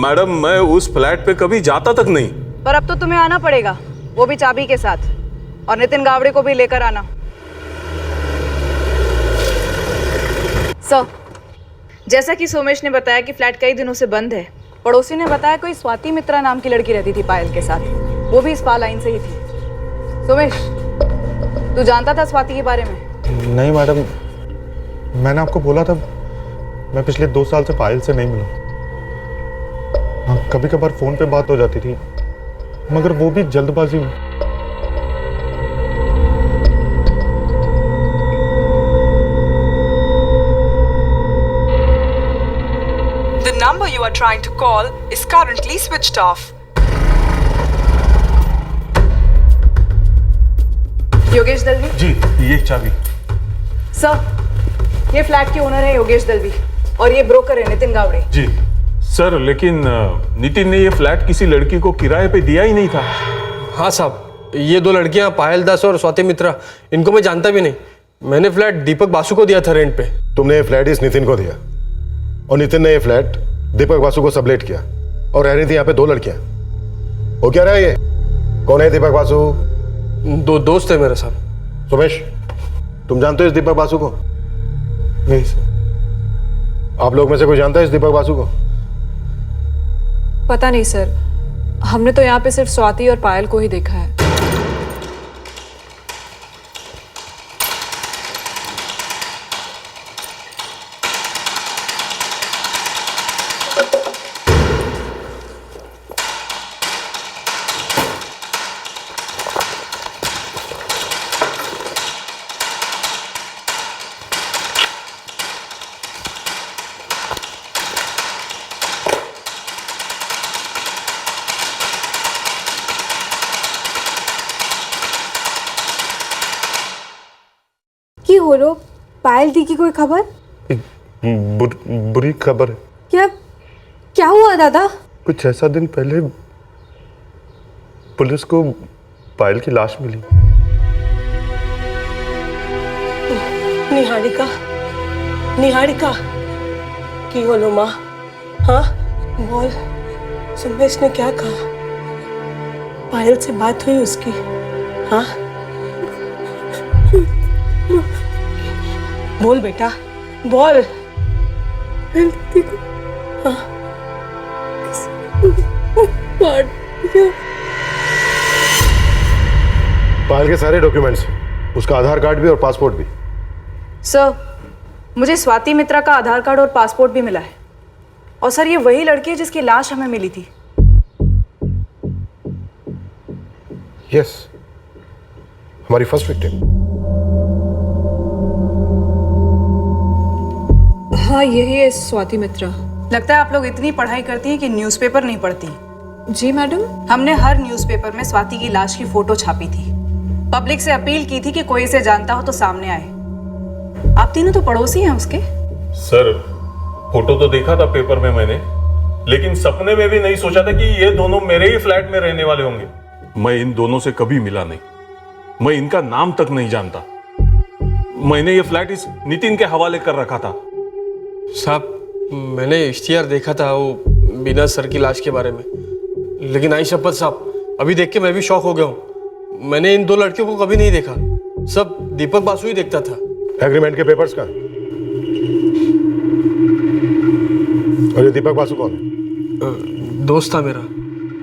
मैडम मैं उस फ्लैट पे कभी जाता तक नहीं। पर अब तो तुम्हें आना पड़ेगा, वो भी चाबी के साथ, और नितिन गावड़े को भी लेकर आना। सर, जैसा कि सोमेश ने बताया कि फ्लैट कई दिनों से बंद है। पड़ोसी ने बताया कोई स्वाति मित्रा नाम की लड़की रहती थी पायल के साथ, वो भी स्पा लाइन से ही थी। सोमेश, तू जानता था स्वाति के बारे में? नहीं मैडम, मैंने आपको बोला था मैं पिछले 2 साल से पायल से नहीं मिला। हाँ, कभी कभार फोन पे बात हो जाती थी, मगर वो भी जल्दबाजी में। The number you are trying to call is currently switched off. Yogesh Dalvi? जी, ये चाबी। सर, ये फ्लैट के ओनर है योगेश दलवी और ये ब्रोकर है नितिन गावड़े। जी सर, लेकिन नितिन ने ये फ्लैट किसी लड़की को किराए पे दिया ही नहीं था। हाँ साहब, ये 2 लड़कियां पायल दास और स्वाति मित्रा, इनको मैं जानता भी नहीं। मैंने फ्लैट दीपक बासु को दिया था रेंट पे। तुमने ये फ्लैट इस नितिन को दिया और नितिन ने ये फ्लैट दीपक बासु को सबलेट किया और रह रही थी यहाँ पे 2 लड़कियां। वो क्या रहा है ये? कौन है दीपक बासु? 2 दोस्त है मेरे साहब। सुमेश, तुम जानते हो इस दीपक बासु को? नहीं सर। आप लोग में से कोई जानता है इस दीपक बासु को? पता नहीं सर, हमने तो यहाँ पे सिर्फ स्वाति और पायल को ही देखा है। की हो रो? पायल दी की कोई खबर? बुरी खबर है। क्या क्या हुआ दादा? कुछ 6-7 दिन पहले पुलिस को पायल की लाश मिली। निहारिका, निहारिका की होलो माँ? हाँ बोल, सुमेश ने क्या कहा? पायल से बात हुई उसकी? हाँ बोल बेटा, बोल। हाँ पायल के सारे डॉक्यूमेंट्स, उसका आधार कार्ड भी और पासपोर्ट भी। सर, मुझे स्वाति मित्रा का आधार कार्ड और पासपोर्ट भी मिला है। और सर, ये वही लड़की है जिसकी लाश हमें मिली थी। यस, हमारी फर्स्ट विक्टिम। हाँ, यही है स्वाति मित्रा। लगता है आप लोग इतनी पढ़ाई करती हैं कि न्यूज़पेपर नहीं पढ़ती। जी मैडम। हमने हर न्यूज़पेपर में स्वाति की लाश की फोटो छापी थी। पब्लिक से अपील की थी कि कोई इसे जानता हो तो सामने आए। आप तीनों तो पड़ोसी हैं उसके। सर, फोटो तो देखा था पेपर में मैंने, लेकिन सपने में भी नहीं सोचा था कि ये दोनों मेरे ही फ्लैट में रहने वाले होंगे। मैं इन दोनों से कभी मिला नहीं, मैं इनका नाम तक नहीं जानता। मैंने ये फ्लैट इस नितिन के हवाले कर रखा था। साहब मैंने इश्तिहार देखा था वो बिना सर की लाश के बारे में, लेकिन आई शपथ साहब अभी देख के मैं भी शॉक हो गया हूँ। मैंने इन दो लड़कियों को कभी नहीं देखा, सब दीपक बासु ही देखता था। एग्रीमेंट के पेपर्स का। और ये दीपक बासु कौन है? दोस्त था मेरा,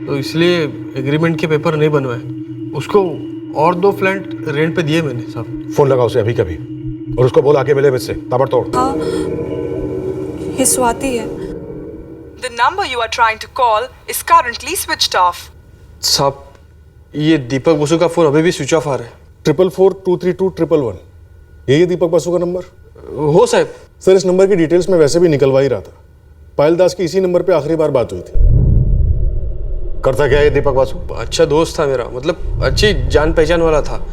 तो इसलिए एग्रीमेंट के पेपर नहीं बनवाए। उसको और 2 फ्लैट रेंट पे दिए मैंने साहब। फोन लगा उसे अभी कभी और उसको बोल आके मिले मुझसे ताबड़तोड़। हाँ, ये स्वाति है। The number you are trying to call is currently switched off. साहब ये दीपक बासु का फोन अभी भी स्विच ऑफ आ रहा है। 4442321111। यही है दीपक बासु का नंबर? हो साहब। सर इस नंबर की डिटेल्स में वैसे भी निकलवा ही रहा था। पायल दास की इसी नंबर पे आखिरी बार बात हुई थी। करता क्या है दीपक बासु? अच्छा दोस्त था मेरा, मतलब अच्छी जान पहचान वाला था।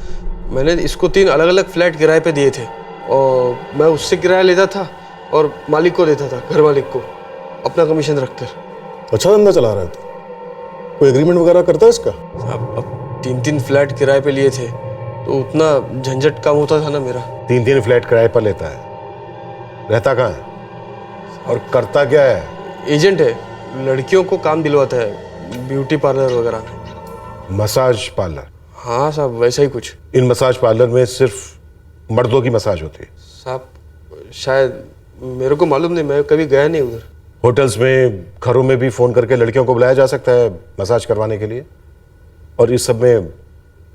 मैंने इसको 3 अलग अलग फ्लैट किराए पे दिए थे और मैं उससे किराया लेता था और मालिक को देता था, घर मालिक को, अपना कमीशन रखकर। अच्छा धंधा चला रहा था। कोई एग्रीमेंट वगैरह करता है इसका? अब 3-3 फ्लैट किराए पे लिए थे तो उतना झंझट कम होता था ना मेरा। 3-3 फ्लैट किराए पर लेता है, रहता कहाँ है और करता क्या है? एजेंट है, लड़कियों को काम दिलवाता है, ब्यूटी पार्लर वगैरह। Massage parlour? हाँ साहब वैसा ही कुछ। इन मसाज पार्लर में सिर्फ मर्दों की मसाज होती है? साहब शायद, मेरे को मालूम नहीं, मैं कभी गया नहीं उधर। होटल्स में, घरों में भी फोन करके लड़कियों को बुलाया जा सकता है मसाज करवाने के लिए। और इस सब में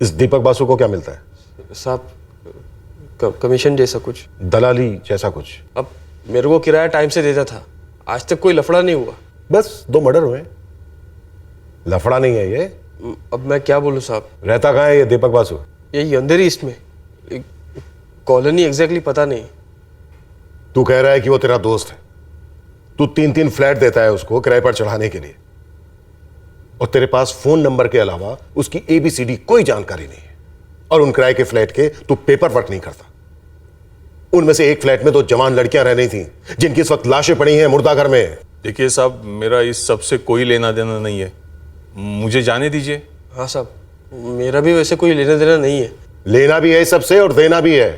इस दीपक बासु को क्या मिलता है? साहब कमीशन जैसा कुछ, दलाली जैसा कुछ। अब मेरे को किराया टाइम से देता था, आज तक कोई लफड़ा नहीं हुआ। बस 2 मर्डर हुए, लफड़ा नहीं है ये। अब मैं क्या बोलूँ साहब। रहता कहाँ है ये दीपक बासु? यही अंधेरी ईस्ट में, कॉलोनी एग्जैक्टली पता नहीं। तू कह रहा है कि वो तेरा दोस्त है, तू 3-3 फ्लैट देता है उसको किराए पर चढ़ाने के लिए, और तेरे पास फोन नंबर के अलावा उसकी ABCD कोई जानकारी नहीं है, और उन किराए के फ्लैट के तू पेपर वर्क नहीं करता। उनमें से एक फ्लैट में तो जवान लड़कियां रह रही थी जिनकी इस वक्त लाशें पड़ी हैं मुर्दा घर में। देखिए साहब, मेरा इस सब से कोई लेना देना नहीं है, मुझे जाने दीजिए। हाँ साहब, मेरा भी वैसे कोई लेना देना नहीं है। लेना भी है इस सबसे और देना भी है।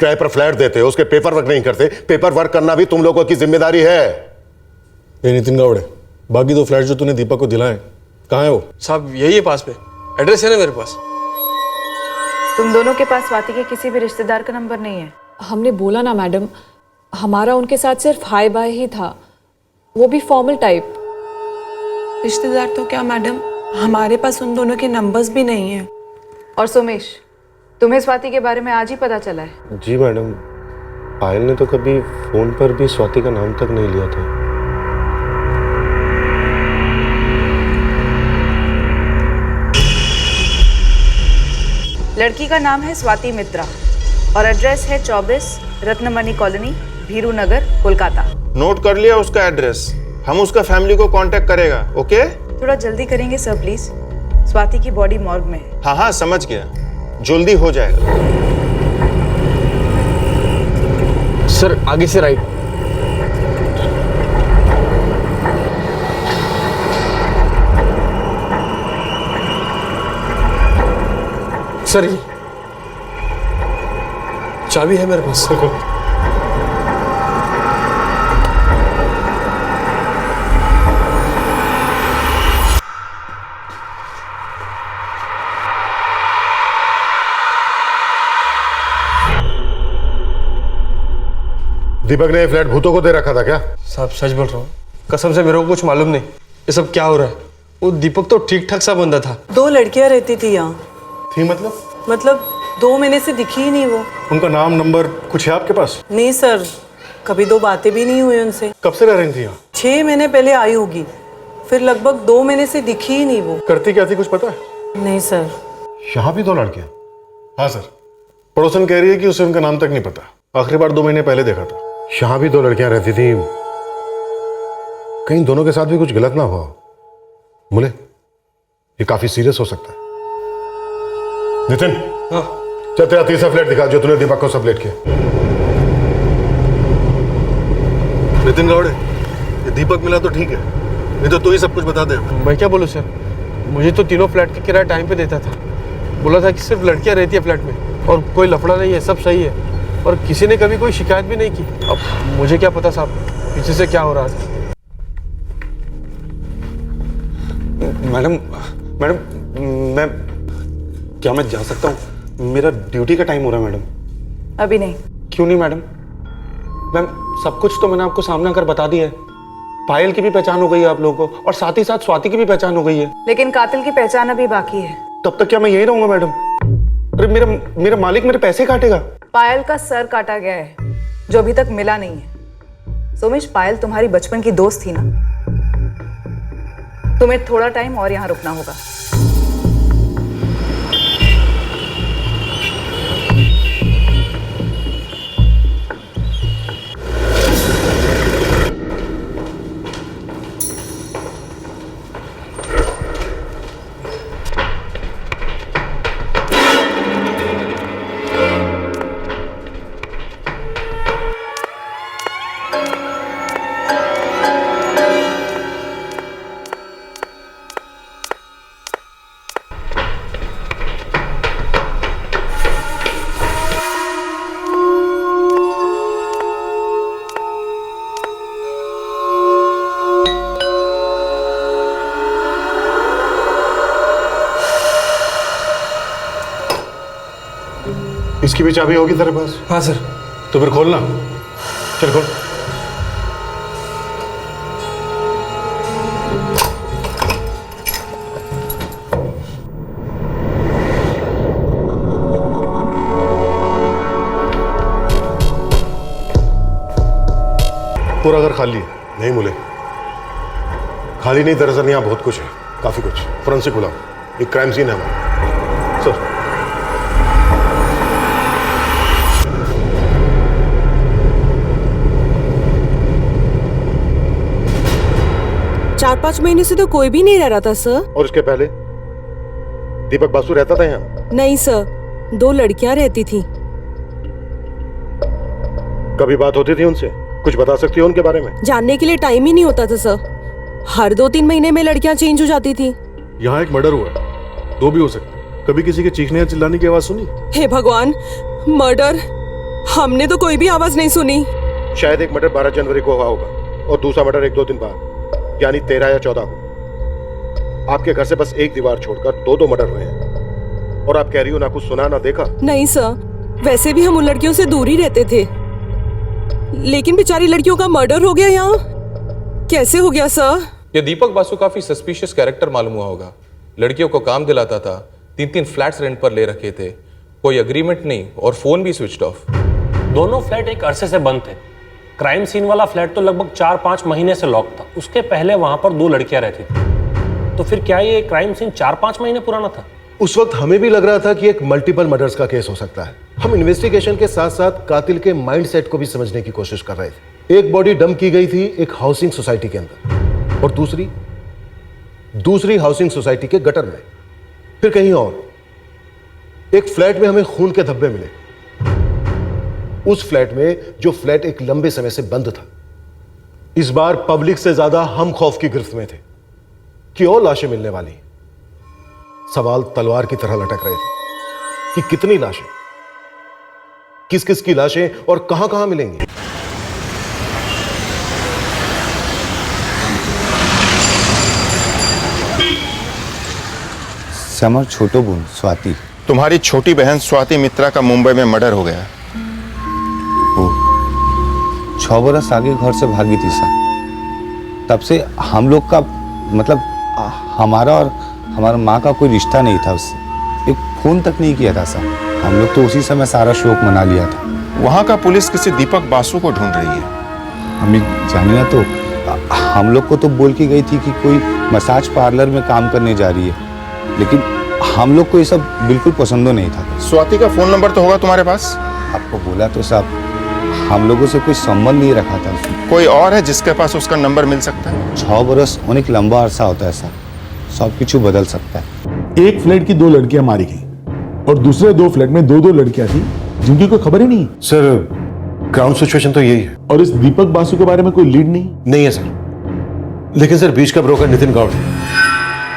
किराए पर फ्लैट देते हो, उसके पेपर वर्क नहीं करते। पेपर वर्क करना भी तुम लोगों की जिम्मेदारी है। ये नितिन गावड़े, बाकी 2 फ्लैट जो तूने दीपक को दिलाए कहाँ है वो? साहब यही है पास में, एड्रेस है ना मेरे पास। तुम दोनों के पास स्वाति के किसी भी रिश्तेदार का नंबर नहीं है? हमने बोला ना मैडम, हमारा उनके साथ सिर्फ हाय बाय ही था, वो भी फॉर्मल टाइप। रिश्तेदार तो क्या मैडम, हमारे पास उन दोनों के नंबर्स भी नहीं है। और सोमेश, तुम्हें स्वाति के बारे में आज ही पता चला है? जी मैडम, पायल ने तो कभी फोन पर भी स्वाति का नाम तक नहीं लिया था। लड़की का नाम है स्वाति मित्रा और एड्रेस है 24 रत्नमणि कॉलोनी, भीरू नगर, कोलकाता। नोट कर लिया उसका एड्रेस, हम उसका फैमिली को कांटेक्ट करेगा। ओके, थोड़ा जल्दी करेंगे सर प्लीज, स्वाति की बॉडी मॉर्ग में है। हाँ हाँ समझ गया, जल्दी हो जाएगा। सर आगे से राइट। सर ये चाबी है मेरे पास। दीपक ने ये फ्लैट भूतों को दे रखा था क्या? साहब सच बोल रहा हूँ, कसम से मेरे को कुछ मालूम नहीं ये सब क्या हो रहा है। वो दीपक तो ठीक ठाक सा बंदा था। 2 लड़कियां रहती थी यहाँ। थी मतलब 2 महीने से दिखी ही नहीं वो। उनका नाम नंबर कुछ है आपके पास? नहीं सर, कभी 2 बातें भी नहीं हुई उनसे। कब से रह रही थी यहाँ? 6 महीने पहले आई होगी, फिर लगभग 2 महीने से दिखी ही नहीं वो। करती क्या थी कुछ पता है? नहीं सर। यहाँ भी 2 लड़कियां? हाँ सर, पड़ोसन कह रही है कि उसे उनका नाम तक नहीं पता, आखिरी बार 2 महीने पहले देखा था। यहाँ भी 2 लड़कियां रहती थी, कहीं दोनों के साथ भी कुछ गलत ना हुआ। मुले, ये काफी सीरियस हो सकता है। नितिन, हाँ चल तेरा तीसरा फ्लैट दिखा जो तूने दीपक को सबलेट किया। नितिन गावड़े, ये दीपक मिला तो ठीक है, नहीं तो तू ही सब कुछ बता दे। मैं क्या बोलूँ सर, मुझे तो तीनों फ्लैट का किराया टाइम पे देता था, बोला था कि सिर्फ लड़कियां रहती है फ्लैट में और कोई लफड़ा नहीं है, सब सही है। और किसी ने कभी कोई शिकायत भी नहीं की। अब मुझे क्या पता साहब पीछे से क्या हो रहा था। मैडम मैं जा सकता हूँ? मेरा ड्यूटी का टाइम हो रहा है मैडम। अभी नहीं। क्यों नहीं मैडम? मैम सब कुछ तो मैंने आपको सामने आकर बता दिया है। पायल की भी पहचान हो गई है आप लोगों को, और साथ ही साथ स्वाति की भी पहचान हो गई है। लेकिन कातिल की पहचान अभी बाकी है। तब तक क्या मैं यही रहूंगा मैडम? अरे मेरा मालिक मेरे पैसे काटेगा। पायल का सर काटा गया है जो अभी तक मिला नहीं है। सोमेश, पायल तुम्हारी बचपन की दोस्त थी ना? तुम्हें थोड़ा टाइम और यहाँ रुकना होगा। इसकी भी चाबी होगी तेरे पास? हाँ सर। तो फिर खोलना। चल खोल। पूरा घर खाली है? नहीं मुले, खाली नहीं, दरअसल यहाँ बहुत कुछ है, काफी कुछ। फोरेंसिक बुलाओ, एक क्राइम सीन है हमारा। सर 4-5 महीने से तो कोई भी नहीं रह रहा था सर। और इसके पहले दीपक बासु रहता था यहाँ? नहीं सर, 2 लड़कियां रहती थी। कभी बात होती थी उनसे? कुछ बता सकती हो उनके बारे में? जानने के लिए टाइम ही नहीं होता था सर। हर 2-3 महीने में लड़कियां चेंज हो जाती थी। यहाँ एक मर्डर हुआ, 2 भी हो सकते। कभी किसी के चीखने या चिल्लाने की आवाज सुनी? हे भगवान, मर्डर? हमने तो कोई भी आवाज नहीं सुनी। शायद एक मर्डर 12 जनवरी को हुआ होगा और दूसरा मर्डर 1-2 दिन बाद, यानी 13 या 14 को। आपके घर से बस एक दीवार छोड़कर 2 मर्डर हुए हैं और आप कह रही हो ना कुछ सुना ना देखा? नहीं सर, वैसे भी हम उन लड़कियों से दूर ही रहते थे, लेकिन बेचारी लड़कियों का मर्डर हो गया यहाँ। कैसे हो गया सर? ये दीपक बासु काफी सस्पिशियस कैरेक्टर मालूम हुआ होगा। लड़कियों को काम दिलाता था, 3-3 फ्लैट्स रेंट पर ले रखे थे, कोई अग्रीमेंट नहीं और फोन भी स्विच्ड ऑफ। दोनों फ्लैट एक अरसे से बंद थे। क्राइम सीन वाला फ्लैट तो लगभग 4-5 महीने से लॉक था। उसके पहले वहां पर 2 लड़कियां रहती थी। तो फिर क्या ये क्राइम सीन 4-5 महीने पुराना था? उस वक्त हमें भी लग रहा था कि एक मल्टीपल मर्डर्स का केस हो सकता है। हम इन्वेस्टिगेशन के साथ साथ कातिल के माइंडसेट को भी समझने की कोशिश कर रहे थे। एक बॉडी डंप की गई थी एक हाउसिंग सोसाइटी के अंदर और दूसरी हाउसिंग सोसाइटी के गटर में, फिर कहीं और। एक फ्लैट में हमें खून के धब्बे मिले, उस फ्लैट में जो फ्लैट एक लंबे समय से बंद था। इस बार पब्लिक से ज्यादा हम खौफ की गिरफ्त में थे कि और लाशें मिलने वाली। सवाल तलवार की तरह लटक रहे थे कि कितनी लाशें, किस किस की लाशें और कहां कहां मिलेंगी। समर छोटो बहन स्वाति, तुम्हारी छोटी बहन स्वाति मित्रा का मुंबई में मर्डर हो गया। वो 6 बरस आगे घर से भागी थी सर। तब से हम लोग का मतलब हमारा और हमारा माँ का कोई रिश्ता नहीं था उससे। एक फोन तक नहीं किया था सर। हम लोग तो उसी समय सारा शोक मना लिया था। वहाँ का पुलिस किसी दीपक बासु को ढूंढ रही है। हमें जानिए तो हम लोग को तो बोल के गई थी कि कोई मसाज पार्लर में काम करने जा रही है, लेकिन हम लोग को ये सब बिल्कुल पसंद नहीं था। स्वाति का फोन नंबर तो होगा तुम्हारे पास? आपको बोला तो साहब, हम लोगों से कोई संबंध नहीं रखा था उसने। कोई और है जिसके पास उसका नंबर मिल सकता है? 6 बरस अनेक लंबा अरसा होता है सर, सब कुछ बदल सकता है। एक फ्लैट की 2 लड़कियां मारी गई और दूसरे 2 फ्लैट में 2 लड़कियां थी जिनकी कोई खबर ही नहीं। सर ग्राउंड सिचुएशन तो यही है। और इस दीपक बासु के बारे में कोई लीड नहीं है सर। लेकिन सर बीच का ब्रोकर नितिन गौड़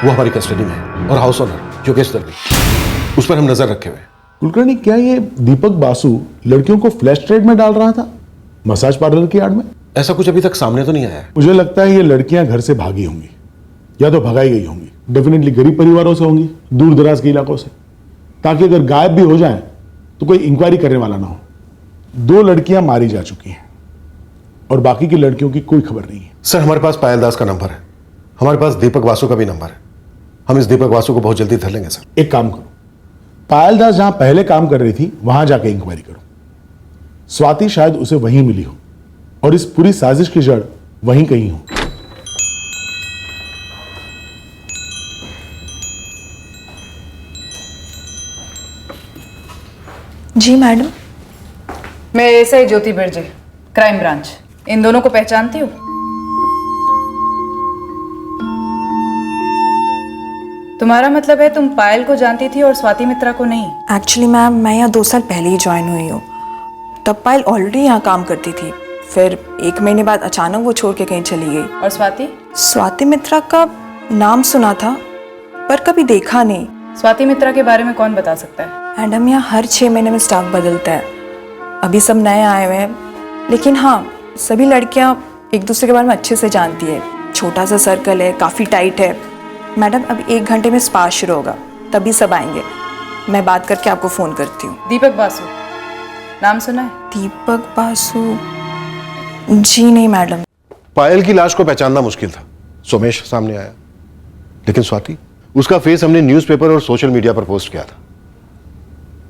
वो हमारी कस्टडी में है और हाउस ओनर योगेश दर्वी, उस पर हम नजर रखे हुए। कुलकर्णी, क्या ये दीपक बासु लड़कियों को फ्लैश ट्रेड में डाल रहा था मसाज पार्लर की आड़ में? ऐसा कुछ अभी तक सामने तो नहीं आया है। मुझे लगता है ये लड़कियां घर से भागी होंगी या तो भगाई गई होंगी। डेफिनेटली गरीब परिवारों से होंगी, दूर दराज के इलाकों से, ताकि अगर गायब भी हो जाएं तो कोई इंक्वायरी करने वाला ना हो। 2 लड़कियां मारी जा चुकी हैं और बाकी की लड़कियों की कोई खबर नहीं है। सर, हमारे पास पायल दास का नंबर है, हमारे पास दीपक बासु का भी नंबर है। हम इस दीपक बासु को बहुत जल्दी धर लेंगे सर। एक काम करो, पायल दास जहां पहले काम कर रही थी वहां जाके इंक्वायरी करो। स्वाति शायद उसे वहीं मिली हो और इस पूरी साजिश की जड़ वहीं कहीं हो। जी मैडम। मैं एसआई ज्योति बिरजे, क्राइम ब्रांच। इन दोनों को पहचानती हो? तुम्हारा मतलब है तुम पायल को जानती थी और स्वाति मित्रा को नहीं? एक्चुअली मैम, मैं यहाँ 2 साल पहले ही ज्वाइन हुई हूँ। तब पायल ऑलरेडी यहाँ काम करती थी, फिर 1 महीने बाद अचानक वो छोड़ के कहीं चली गई। और स्वाति? स्वाति मित्रा का नाम सुना था पर कभी देखा नहीं। स्वाति मित्रा के बारे में कौन बता सकता है? मैडम, यहाँ हर 6 महीने में स्टाफ बदलता है। अभी सब नए आए हुए हैं, लेकिन हाँ, सभी लड़कियाँ एक दूसरे के बारे में अच्छे से जानती है। छोटा सा सर्कल है, काफ़ी टाइट है। मैडम, अभी 1 घंटे में स्पा शुरू होगा, तभी सब आएंगे। मैं बात करके आपको फ़ोन करती हूँ। दीपक बासु नाम सुना है? दीपक बासु? जी नहीं मैडम। पायल की लाश को पहचानना मुश्किल था, सोमेश सामने आया, लेकिन स्वाति, उसका फेस हमने न्यूज़पेपर और सोशल मीडिया पर पोस्ट किया था।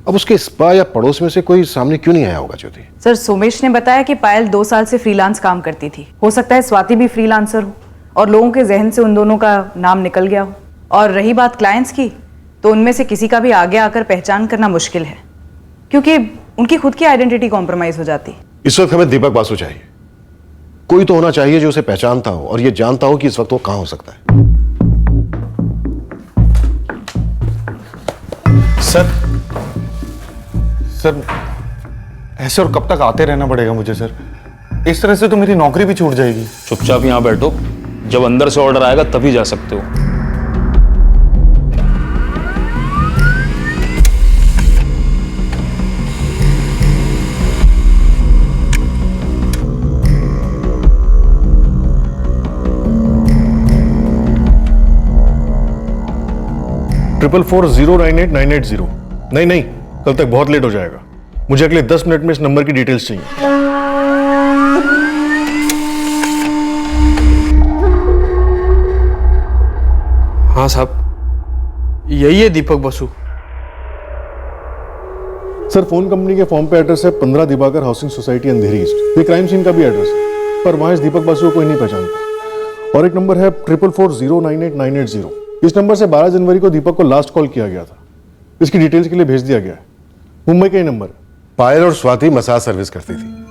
अब उसके स्पा या पड़ोस में से कोई सामने क्यों नहीं आया होगा ज्योति? सर, सोमेश ने बताया कि पायल 2 साल से फ्रीलांस काम करती थी। हो सकता है स्वाति भी फ्रीलांसर हो और लोगों के जहन से उन दोनों का नाम निकल गया हो। और रही बात क्लाइंट्स की, तो उनमें से किसी का भी आगे आकर पहचान करना मुश्किल है, क्योंकि उनकी खुद की आइडेंटिटी कॉम्प्रोमाइज हो जाती। इस वक्त हमें दीपक बासु चाहिए। कोई तो होना चाहिए जो उसे पहचानता हो और ये जानता हो कि इस वक्त वो कहां हो सकता है। सर, ऐसे और कब तक आते रहना पड़ेगा मुझे सर? इस तरह से तो मेरी नौकरी भी छूट जाएगी। चुपचाप यहाँ बैठो, जब अंदर से ऑर्डर आएगा तभी जा सकते हो। ट्रिपल 4098980। नहीं, कल तक बहुत लेट हो जाएगा। मुझे अगले 10 मिनट में इस नंबर की डिटेल्स चाहिए। हाँ साहब, यही है दीपक बासु। सर, फोन कंपनी के फॉर्म पे एड्रेस है 15 दिवाकर हाउसिंग सोसाइटी अंधेरी ईस्ट। ये क्राइम सीन का भी एड्रेस है, पर वहां इस दीपक बासु को कोई नहीं पहचानता। और एक नंबर है 444098980। इस नंबर से 12 जनवरी को दीपक को लास्ट कॉल किया गया था। इसकी डिटेल्स के लिए भेज दिया गया है। मुंबई का ही नंबर। पायल और स्वाति मसाज सर्विस करती थी।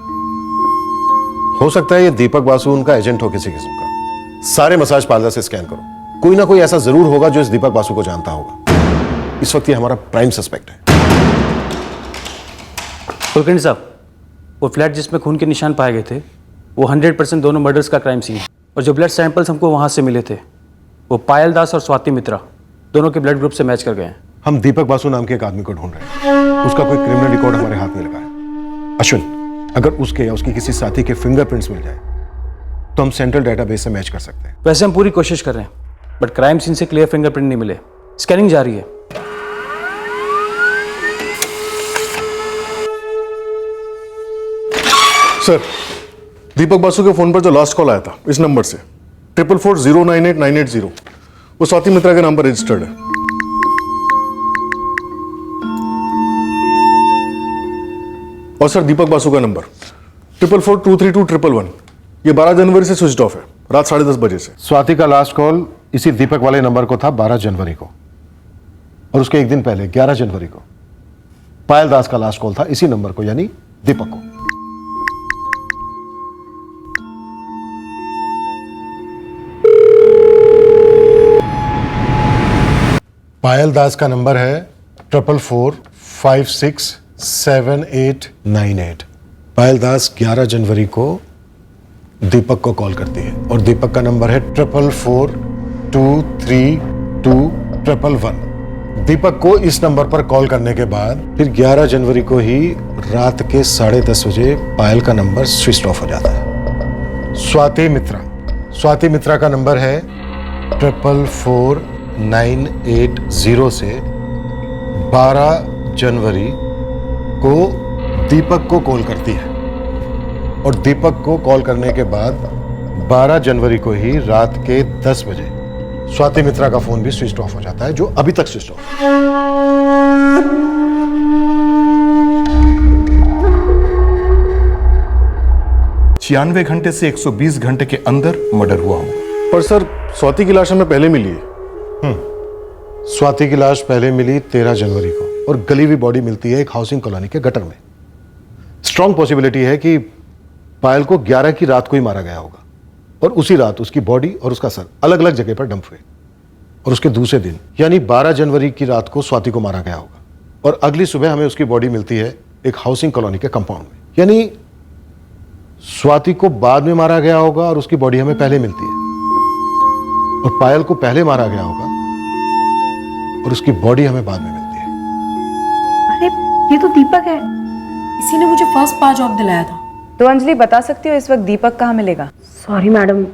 हो सकता है ये दीपक बासु उनका एजेंट हो किसी किस्म का। सारे मसाज पार्लर से स्कैन करो, कोई ना कोई ऐसा जरूर होगा जो इस दीपक बासु को जानता होगा। इस वक्त ये हमारा प्राइम सस्पेक्ट है। कुलकर्णी साहब, वो फ्लैट जिसमें खून के निशान पाए गए थे, वो 100% दोनों मर्डर्स का क्राइम सीन है। और जो ब्लड सैंपल्स हमको वहां से मिले थे, वो पायल दास और स्वाति मित्रा दोनों के ब्लड ग्रुप से मैच कर गए हैं। हम दीपक बासु नाम के एक आदमी को ढूंढ रहे हैं। उसका कोई क्रिमिनल रिकॉर्ड हमारे हाथ में लगा है। अश्विन, अगर उसके या उसकी किसी साथी के फिंगरप्रिंट्स मिल जाए तो हम सेंट्रल डेटाबेस से मैच कर सकते हैं। वैसे हम पूरी कोशिश कर रहे हैं, बट क्राइम सीन से क्लियर फिंगरप्रिंट नहीं मिले। स्कैनिंग जारी है। सर, दीपक बासु के फोन पर जो लास्ट कॉल आया था इस नंबर से 444098980, वो स्वाति मित्रा के नाम पर रजिस्टर्ड है। और सर, दीपक बासु का नंबर 444232111, ये 12 जनवरी से स्विच ऑफ है, रात 10:30 बजे से। स्वाति का लास्ट कॉल इसी दीपक वाले नंबर को था 12 जनवरी को, और उसके एक दिन पहले 11 जनवरी को पायल दास का लास्ट कॉल था इसी नंबर को, यानी दीपक को। पायल दास का नंबर है 444567898। पायल दास 11 जनवरी को दीपक को कॉल करती है और दीपक का नंबर है 444232111। दीपक को इस नंबर पर कॉल करने के बाद फिर 11 जनवरी को ही रात के 10:30 बजे पायल का नंबर स्विच ऑफ हो जाता है। स्वाति मित्रा का नंबर है 444980 से 12 जनवरी को दीपक को कॉल करती है और दीपक को कॉल करने के बाद 12 जनवरी को ही रात के 10 बजे स्वाति मित्रा का फोन भी स्विच ऑफ हो जाता है, जो अभी तक स्विच ऑफ है। 96 घंटे से 120 घंटे के अंदर मर्डर हुआ होगा। पर सर स्वाति की लाश हमें पहले मिली है। स्वाति की लाश पहले मिली 13 जनवरी को और गली हुई बॉडी मिलती है एक हाउसिंग कॉलोनी के गटर में। स्ट्रॉन्ग पॉसिबिलिटी है कि पायल को 11 की रात को ही मारा गया होगा और उसी रात उसकी बॉडी और उसका सर अलग अलग जगह पर डंप हुए और उसके दूसरे दिन यानी 12 जनवरी की रात को स्वाति को मारा गया होगा और अगली सुबह हमें उसकी बॉडी मिलती है एक हाउसिंग कॉलोनी के कंपाउंड में। यानी स्वाति को बाद में मारा गया होगा और उसकी बॉडी हमें पहले मिलती है और पायल को पहले मारा गया होगा और उसकी बॉडी हमें बाद में मिलती है। अरे ये तो दीपक है, इसी ने मुझे फर्स्ट पास जॉब दिलाया था। तो अंजलि बता सकती हो इस वक्त दीपक कहाँ मिलेगा? सॉरी मैडम,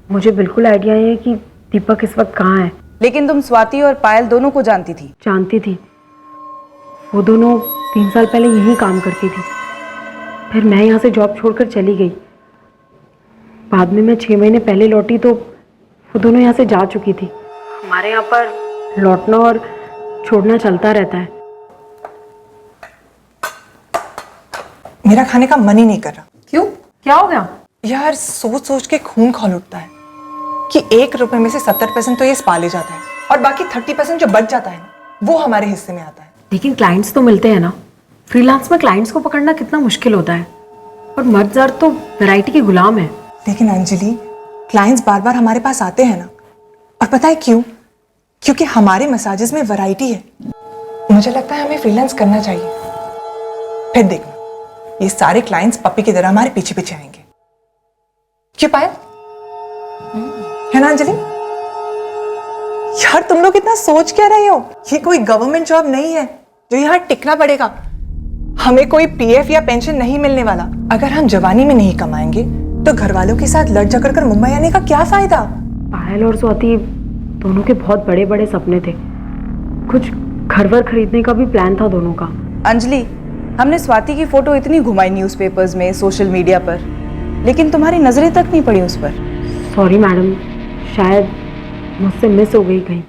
मुझे बिल्कुल आइडिया नहीं है कि दीपक इस वक्त कहाँ है। लेकिन तुम स्वाति और पायल दोनों को जानती थी? जानती थी, वो दोनों 3 साल पहले यहीं काम करती थी। फिर मैं यहाँ से जॉब छोड़कर चली गई। बाद में मैं 6 महीने पहले लौटी तो वो दोनों यहाँ से जा चुकी थी। हमारे यहाँ पर लौटना और छोड़ना चलता रहता है। मेरा खाने का मन ही नहीं कर रहा। क्यों, क्या हो गया? यार सोच सोच के खून खौल उठता है कि 1 रुपए में से 70% तो ये स्पा ले जाता है और बाकी 30% जो बच जाता है ना वो हमारे हिस्से में आता है। लेकिन क्लाइंट्स तो मिलते हैं ना। फ्रीलांस में क्लाइंट्स को पकड़ना कितना मुश्किल होता है और मर्द ज़र तो वैरायटी के गुलाम है। लेकिन अंजलि, क्लाइंट्स बार बार हमारे पास आते हैं ना, और पता है क्यों? क्योंकि हमारे मसाजेस में वैरायटी है। मुझे लगता है हमें फ्रीलांस करना चाहिए। फिर देखना, ये सारे क्लाइंट्स पप्पी की तरह हमारे पीछे पीछे आएंगे। क्यों पायल? है ना अंजलि? यार तुम लोग इतना सोच क्या रहे हो? ये कोई गवर्नमेंट जॉब नहीं है जो यहाँ टिकना पड़ेगा। हमें कोई पीएफ या पेंशन नहीं मिलने वाला। अगर हम जवानी में नहीं कमाएंगे तो घर वालों के साथ लड़ झगड़ कर मुंबई आने का क्या फायदा? पायल और स्वाति दोनों के बहुत बड़े बड़े सपने थे। कुछ घर वर खरीदने का भी प्लान था दोनों का। अंजलि, हमने स्वाति की फोटो इतनी घुमाई न्यूज़पेपर्स में, सोशल मीडिया पर, लेकिन तुम्हारी नजरें तक नहीं पड़ी उस पर। सॉरी मैडम, शायद मुझसे मिस हो गई कहीं।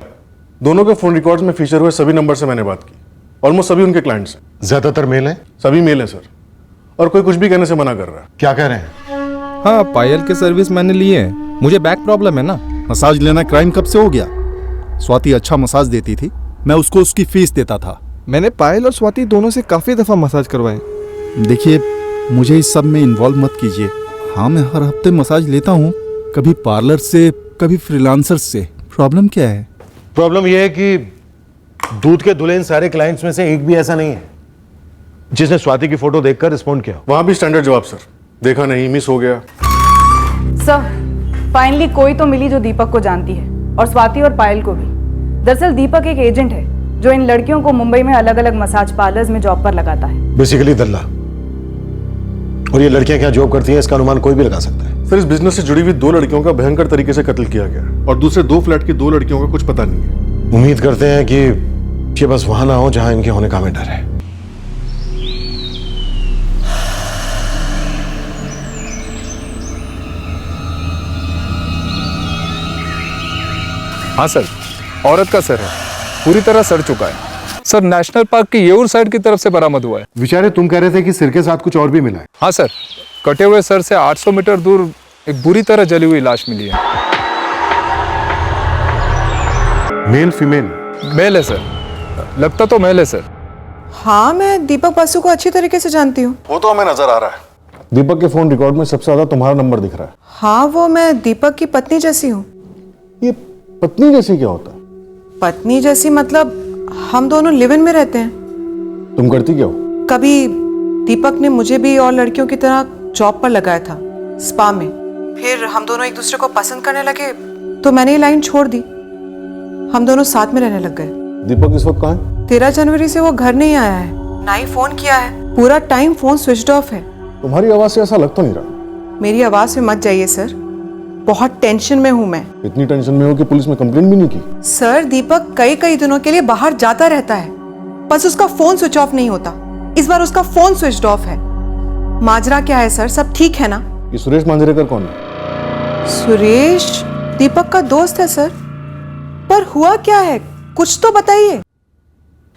दोनों के फोन रिकॉर्ड्स में फीचर हुए सभी नंबर से मैंने बात की। ऑलमोस्ट सभी उनके क्लाइंट्स हैं। ज्यादातर मेल हैं? सभी मेल हैं सर, और कोई कुछ भी कहने से मना कर रहा है। क्या कह रहे हैं? हाँ, पायल के सर्विस मैंने लिए हैं। मुझे बैक प्रॉब्लम है ना। मसाज लेना क्राइम कब से हो गया? स्वाति अच्छा मसाज देती थी, मैं उसको उसकी फीस देता था। मैंने पायल और स्वाति दोनों से काफी दफा मसाज करवाए। देखिए, मुझे इस सब में इन्वॉल्व मत कीजिए। हाँ, मैं हर हफ्ते मसाज लेता हूँ, कभी पार्लर से, कभी फ्रीलांसर से। प्रॉब्लम क्या है? प्रॉब्लम यह है कि दूध के धुले इन सारे क्लाइंट्स में से एक भी ऐसा नहीं है जिसने स्वाति की फोटो देखकर रिस्पॉन्ड किया। वहां भी स्टैंडर्ड जवाब सर, देखा नहीं, मिस हो गया। सर, फाइनली कोई तो मिली जो दीपक को जानती है, और स्वाति और पायल को भी। दरअसल दीपक एक एजेंट है जो इन लड़कियों को मुंबई में अलग अलग मसाज पार्लर्स में जॉब पर लगाता है। बेसिकली दल्ला। और ये लड़कियां क्या जॉब करती हैं इसका अनुमान कोई भी लगा सकता है। सर, इस बिजनेस से जुड़ी हुई 2 लड़कियों का भयंकर तरीके से कत्ल किया गया और दूसरे 2 फ्लैट की 2 लड़कियों का कुछ पता नहीं है। उम्मीद करते हैं कि ये बस वहां ना हो जहां इनके होने का हमें डर है। हाँ सर, औरत का सर है, पूरी तरह सड़ चुका है। सर, नेशनल पार्क की येऊर साइड की तरफ से बरामद हुआ है। विचारे तुम कह रहे थे कि सिर के साथ कुछ और भी मिला है। हाँ सर, कटे हुए सर से 800 मीटर दूर एक बुरी तरह जली हुई लाश मिली है। Male female? मेल है सर, लगता तो मेल है सर। हाँ, मैं दीपक बासु को अच्छी तरीके से जानती हूँ। वो तो हमें नजर आ रहा है। दीपक के फोन रिकॉर्ड में सबसे ज्यादा तुम्हारा नंबर दिख रहा है। हाँ, वो मैं दीपक की पत्नी जैसी हूँ। ये पत्नी जैसी क्या होता है? पत्नी जैसी मतलब हम दोनों लिव इन में रहते हैं। तुम करती क्या हो? कभी दीपक ने मुझे भी और लड़कियों की तरह जॉब पर लगाया था, स्पा में। फिर हम दोनों एक दूसरे को पसंद करने लगे तो मैंने ये लाइन छोड़ दी। हम दोनों साथ में रहने लग गए। दीपक इस वक्त कहाँ है? 13 जनवरी से वो घर नहीं आया है, ना ही फोन किया है। पूरा टाइम फोन स्विच ऑफ है। तुम्हारी आवाज से ऐसा लग तो नहीं रहा। मेरी आवाज से मत जाइए सर, बहुत टेंशन में हूँ मैं। इतनी टेंशन में हो कि पुलिस में कंप्लेंट भी नहीं की? सर दीपक कई दिनों के लिए बाहर जाता रहता है, बस उसका फोन स्विच ऑफ नहीं होता। इस बार उसका फोन स्विच ऑफ है। माजरा क्या है सर, सब ठीक है ना? ये सुरेश मांजरेकर कौन है? सुरेश दीपक का दोस्त है सर, पर हुआ क्या है कुछ तो बताइए।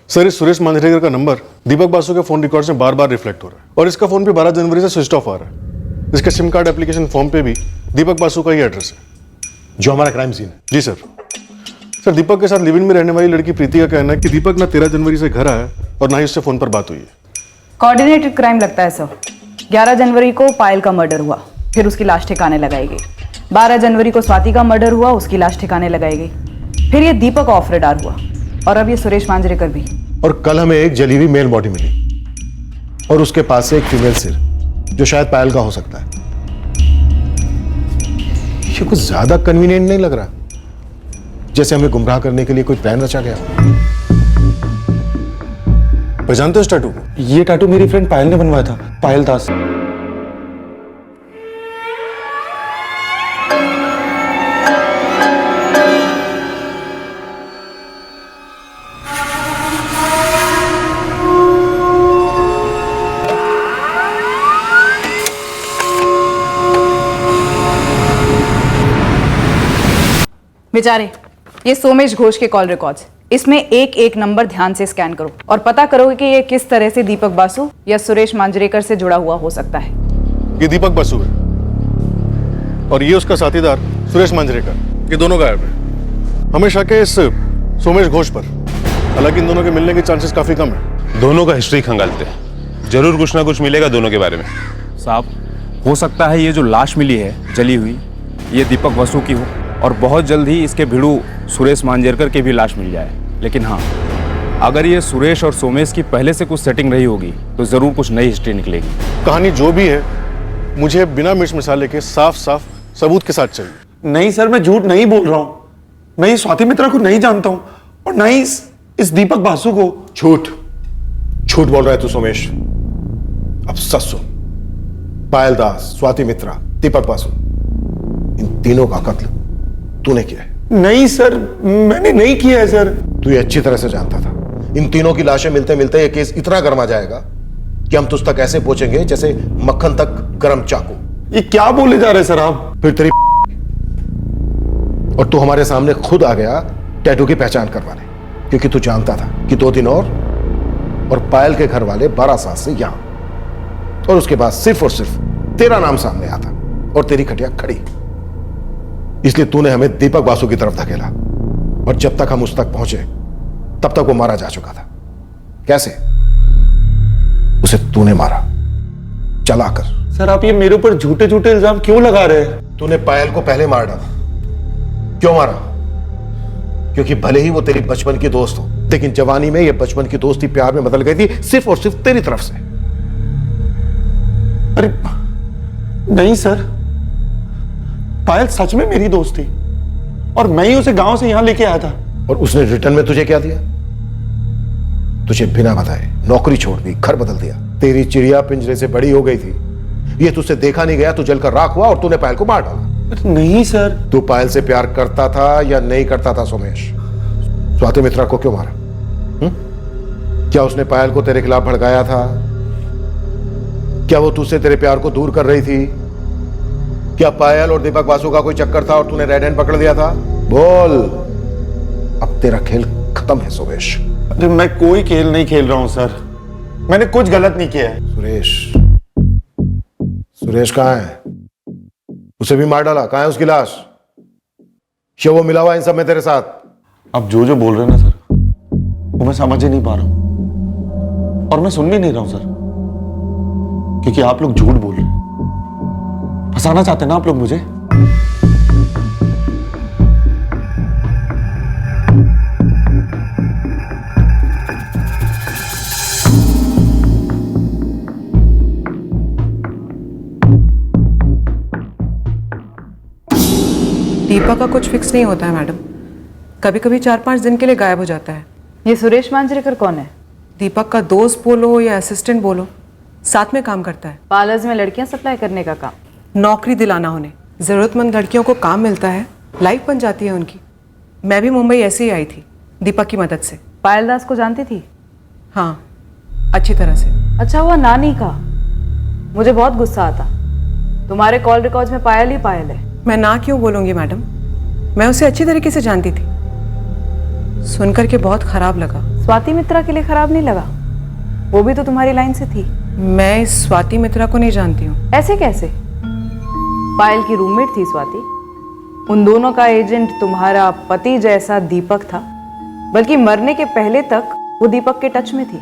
सर इस सुरेश मांजरेकर का नंबर दीपक बासु के फोन रिकॉर्ड्स में बार बार रिफ्लेक्ट हो रहा है और इसका फोन भी 12 जनवरी से स्विच ऑफ आ रहा है। इसका सिम कार्ड एप्लीकेशन फॉर्म पे भी दीपक बासु का ही एड्रेस है जो हमारा क्राइम सीन है। जी सर। सर दीपक के साथ लिव इन में रहने वाली लड़की प्रीति का कहना है कि दीपक ना 13 जनवरी से घर आया और ना ही उससे फोन पर बात हुई है। कोऑर्डिनेटेड क्राइम लगता है सर। 11 जनवरी को पायल का मर्डर हुआ, फिर उसकी लाश ठिकाने लगाई गई। 12 जनवरी को स्वाति का मर्डर हुआ, उसकी लाश ठिकाने लगाई गई। फिर ये दीपक ऑफ रेडार हुआ और अब ये सुरेश मांजरेकर भी। और कल हमें एक जली हुई मेल बॉडी मिली और उसके पास से एक फीमेल सिर जो शायद पायल का हो सकता है। ये कुछ ज्यादा कन्वीनियंट नहीं लग रहा, जैसे हमें गुमराह करने के लिए कोई प्लान रचा गया। पहचानते हो इस टैटू को? ये टैटू मेरी फ्रेंड पायल ने बनवाया था, पायल दास। बेचारे ये सोमेश घोष के कॉल रिकॉर्ड्स, इसमें एक एक नंबर ध्यान से स्कैन करो और पता करोगे कि ये किस तरह से दीपक बासु या सुरेश मांजरेकर से जुड़ा हुआ हो सकता है। ये दीपक बासु है और ये उसका साथीदार सुरेश मांजरेकर, ये दोनों गायब है। हमें शक है इस सोमेश घोष पर, हालांकि इन दोनों के मिलने के चांसेस काफी कम है। दोनों का हिस्ट्री खंगालते हैं, जरूर कुछ ना कुछ मिलेगा दोनों के बारे में। साहब हो सकता है ये जो लाश मिली है जली हुई, ये दीपक बासु की हो और बहुत जल्द ही इसके भिड़ू सुरेश मांजरेकर की भी लाश मिल जाए। लेकिन हाँ, अगर ये सुरेश और सोमेश की पहले से कुछ सेटिंग रही होगी तो जरूर कुछ नई हिस्ट्री निकलेगी। कहानी जो भी है मुझे बिना मिर्च मसाले के साफ साफ सबूत के साथ चाहिए। नहीं सर, मैं झूठ नहीं बोल रहा हूँ। मैं इस स्वाति मित्रा को नहीं जानता हूँ और ना ही इस दीपक बासु को। झूठ बोल रहा है तू सोमेश। अब सच सुन, पायल दास, स्वाति मित्रा, दीपक बासु, इन तीनों का कत्ल तूने किया है। नहीं सर, मैंने नहीं किया है सर। तू ये अच्छी तरह से जानता था। इन तीनों की लाशें मिलते मिलते ये केस इतना गर्मा जाएगा कि हम तुझ तक ऐसे पहुंचेंगे जैसे मक्खन तक गर्म चाकू। ये क्या बोले जा रहे हैं सर आप? फिर तेरी और तू हमारे सामने खुद आ गया टैटू की पहचान करवाने, क्योंकि तू जानता था कि 2 दिन और पायल के घर वाले 12 साल से यहां, और उसके बाद सिर्फ और सिर्फ तेरा नाम सामने आता और तेरी खटिया खड़ी। इसलिए तूने हमें दीपक बासु की तरफ धकेला और जब तक हम उस तक पहुंचे तब तक वो मारा जा चुका था। कैसे? उसे तूने मारा, चलाकर। सर आप ये मेरे ऊपर झूठे झूठे इल्जाम क्यों लगा रहे हैं? तूने पायल को पहले मार डाला। क्यों मारा? क्योंकि भले ही वो तेरी बचपन की दोस्त हो, लेकिन जवानी में ये बचपन की दोस्ती प्यार में बदल गई थी सिर्फ और सिर्फ तेरी तरफ से। अरे नहीं सर, पायल सच में मेरी दोस्त थी और मैं ही उसे गांव से यहां लेके आया था। और उसने रिटर्न में तुझे क्या दिया? तुझे बिना बताए नौकरी छोड़ दी, घर बदल दिया। तेरी चिड़िया पिंजरे से बड़ी हो गई थी, ये तुझसे देखा नहीं गया, तू जलकर राख हुआ और तूने पायल को मार डाला। नहीं सर। तू पायल से प्यार करता था या नहीं करता था सोमेश? स्वाति मित्रा को क्यों मारा? क्या उसने पायल को तेरे खिलाफ भड़काया था? क्या वो तुझसे तेरे प्यार को दूर कर रही थी? क्या पायल और दीपक बासु का कोई चक्कर था और तूने रेड हैंड पकड़ लिया था? बोल, अब तेरा खेल खत्म है सोमेश। अरे मैं कोई खेल नहीं खेल रहा हूं सर, मैंने कुछ गलत नहीं किया है। सुरेश कहां है? उसे भी मार डाला, कहां है उसकी लाश? क्या वो मिला हुआ इन सब में तेरे साथ? आप जो जो बोल रहे हैं ना सर, वो मैं समझ ही नहीं पा रहा हूं और मैं सुन भी नहीं रहा हूं सर, क्योंकि आप लोग झूठ बोल रहे हैं। फंसाना चाहते हैं ना आप लोग मुझे? दीपक का कुछ फिक्स नहीं होता है मैडम, कभी कभी 4-5 दिन के लिए गायब हो जाता है। ये सुरेश मांजरेकर कौन है? दीपक का दोस्त बोलो या असिस्टेंट बोलो, साथ में काम करता है। पार्लर्स में लड़कियां सप्लाई करने का काम। नौकरी दिलाना उन्हें, जरूरतमंद लड़कियों को काम मिलता है, लाइफ बन जाती है उनकी। मैं भी मुंबई ऐसे ही आई थी दीपक की मदद से। पायल दास को जानती थी? हाँ, अच्छी तरह से। अच्छा हुआ नानी का, मुझे बहुत गुस्सा आता। तुम्हारे कॉल रिकॉर्ड्स में पायल ही पायल है। मैं ना क्यों बोलूंगी मैडम, मैं उसे अच्छी तरीके से जानती थी। सुनकर के बहुत खराब लगा। स्वाति मित्रा के लिए खराब नहीं लगा? वो भी तो तुम्हारी लाइन से थी। मैं इस स्वाति मित्रा को नहीं जानती हूँ। ऐसे कैसे? पायल की रूममेट थी स्वाति। उन दोनों का एजेंट तुम्हारा पति जैसा दीपक था, बल्कि मरने के पहले तक वो दीपक के टच में थी।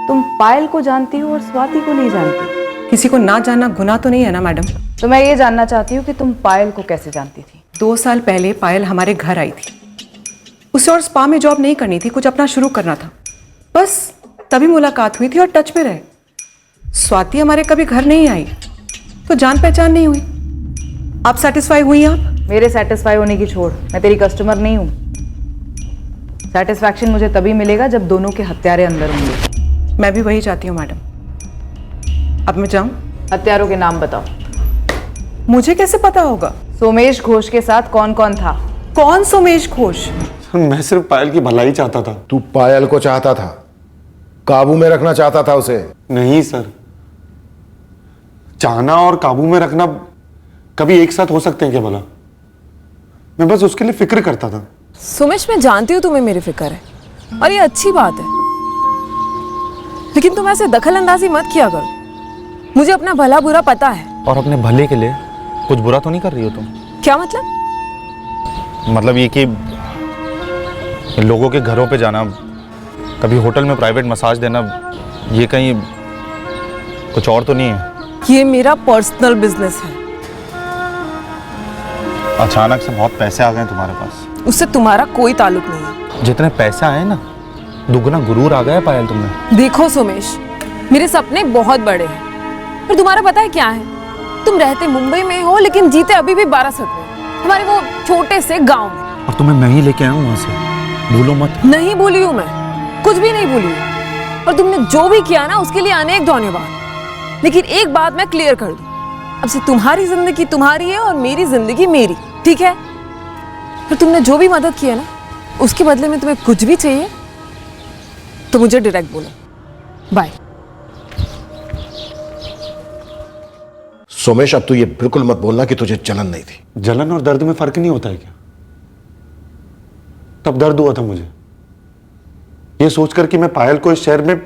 तुम पायल को जानती हो और स्वाति को नहीं जानती। किसी को ना जानना गुनाह तो नहीं है ना मैडम? तो मैं ये जानना चाहती हूँ कि तुम पायल को कैसे जानती थी? 2 साल पहले पायल हमारे घर आई थी। उसे और स्पा में जॉब नहीं करनी थी, कुछ अपना शुरू करना था। बस तभी मुलाकात हुई थी और टच में रहे। स्वाति हमारे कभी घर नहीं आई तो जान पहचान नहीं हुई। आप सेटिस्फाई हुई? आप मेरे सेटिस्फाई होने की छोड़, मैं तेरी कस्टमर नहीं हूँ। सेटिस्फैक्शन मुझे तभी मिलेगा जब दोनों के हत्यारे अंदर होंगे। मैं भी वही चाहती हूँ मैडम। अब मैं जाऊँ? हत्यारों के नाम बताओ। मुझे कैसे पता होगा? सोमेश घोष के साथ कौन कौन था? कौन सोमेश घोष? मैं सिर्फ पायल की भलाई चाहता था। तू पायल को चाहता था, काबू में रखना चाहता था उसे? नहीं सर, चाहना और काबू में रखना कभी एक साथ हो सकते हैं क्या भला? मैं बस उसके लिए फिक्र करता था। सुमेश, मैं जानती हूँ तुम्हें मेरी फिक्र है और ये अच्छी बात है, लेकिन तुम ऐसे दखल अंदाजी मत किया करो। मुझे अपना भला बुरा पता है। और अपने भले के लिए कुछ बुरा तो नहीं कर रही हो तुम? क्या मतलब? मतलब ये कि लोगों के घरों पे जाना, कभी होटल में प्राइवेट मसाज देना, ये कहीं कुछ और तो नहीं है? ये मेरा पर्सनल बिजनेस है। अचानक से बहुत पैसे आ गए तुम्हारे पास। उससे तुम्हारा कोई ताल्लुक नहीं है। जितने पैसे आए ना, दुगना गुरूर आ गया पायल तुमने। देखो सोमेश, मेरे सपने बहुत बड़े हैं, पर तुम्हारा पता है क्या है? तुम रहते मुंबई में हो लेकिन जीते अभी भी बारासत में, तुम्हारे वो छोटे से गांव में। और तुम्हें मैं ही लेके आया हूँ वहां से, भूलो मत। नहीं भूली हूँ मैं, कुछ भी नहीं भूली हूँ। और तुमने जो भी किया ना, उसके लिए अनेक धन्यवाद। लेकिन एक बात मैं क्लियर कर दूं, अब से तुम्हारी जिंदगी तुम्हारी है और मेरी जिंदगी मेरी, ठीक है? फिर तुमने जो भी मदद की है ना, उसके बदले में तुम्हें कुछ भी चाहिए तो मुझे डायरेक्ट बोलो। बाय। सोमेश, अब तू ये बिल्कुल मत बोलना कि तुझे जलन नहीं थी। जलन और दर्द में फर्क नहीं होता है क्या? तब दर्द हुआ था मुझे, ये सोचकर कि मैं पायल को इस शहर में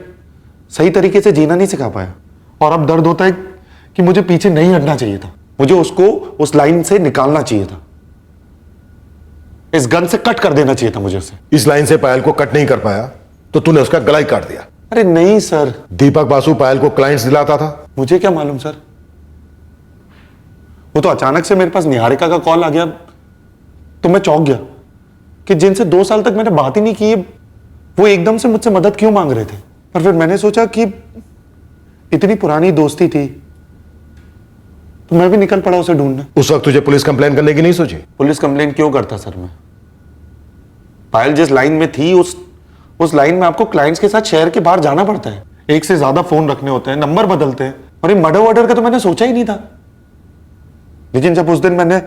सही तरीके से जीना नहीं सिखा पाया। और अब दर्द होता है कि मुझे पीछे नहीं हटना चाहिए था, मुझे उसको उस लाइन से निकालना चाहिए था, इस गन से कट कर देना चाहिए था मुझे उसे। इस लाइन से पायल को कट नहीं कर पाया तो तूने उसका गला ही काट दिया। अरे नहीं सर। दीपक बासु पायल को क्लाइंट्स दिलाता था? मुझे क्या मालूम सर, वो तो अचानक से मेरे पास निहारिका का कॉल आ गया तो मैं चौंक गया कि जिनसे 2 साल तक मैंने बात ही नहीं की, वो एकदम से मुझसे मदद क्यों मांग रहे थे। पर फिर मैंने सोचा कि इतनी पुरानी दोस्ती थी तो मैं भी निकल पड़ा उसे ढूंढने। उस वक्त तुझे पुलिस कंप्लेन करने की नहीं सोची? पुलिस कंप्लेन क्यों करता सर मैं? पायल जिस लाइन में थी, उस लाइन में आपको क्लाइंट्स के साथ शहर के बाहर जाना पड़ता है, एक से ज्यादा फोन रखने होते हैं, नंबर बदलते हैं, और ये मर्डर वर्डर का तो मैंने सोचा ही नहीं था। लेकिन जब उस दिन मैंने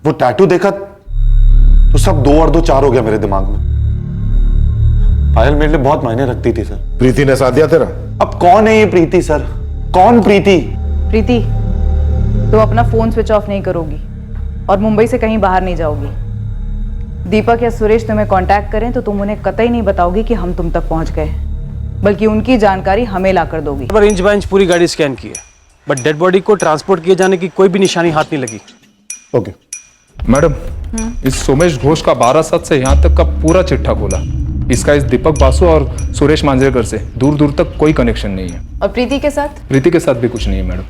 वो टैटू देखा तो सब 2 और 2 4 हो गया मेरे दिमाग में। पायल मेरे लिए बहुत मायने रखती थी सर। प्रीति ने साथ दिया तेरा? अब कौन है ये प्रीति सर? कौन प्रीति? प्रीति, तुम अपना फोन स्विच ऑफ नहीं करोगी और मुंबई से कहीं बाहर नहीं जाओगी। दीपक या सुरेश तुम्हें कांटेक्ट करें तो तुम उन्हें कतई नहीं बताओगी कि हम तुम तक पहुंच गए, बल्कि उनकी जानकारी हमें लाकर दोगी। पर इंच बाय इंच पूरी गाड़ी स्कैन की है, बट डेड बॉडी को ट्रांसपोर्ट किए जाने की कोई भी निशानी हाथ नहीं लगी। ओके मैडम, इस सोमेश घोष का बारासत से यहाँ तक का पूरा चिट्ठा खोला। इसका इस दीपक बासु और सुरेश मांजरेकर से दूर दूर तक कोई कनेक्शन नहीं है। और प्रीति के साथ? प्रीति के साथ भी कुछ नहीं है मैडम।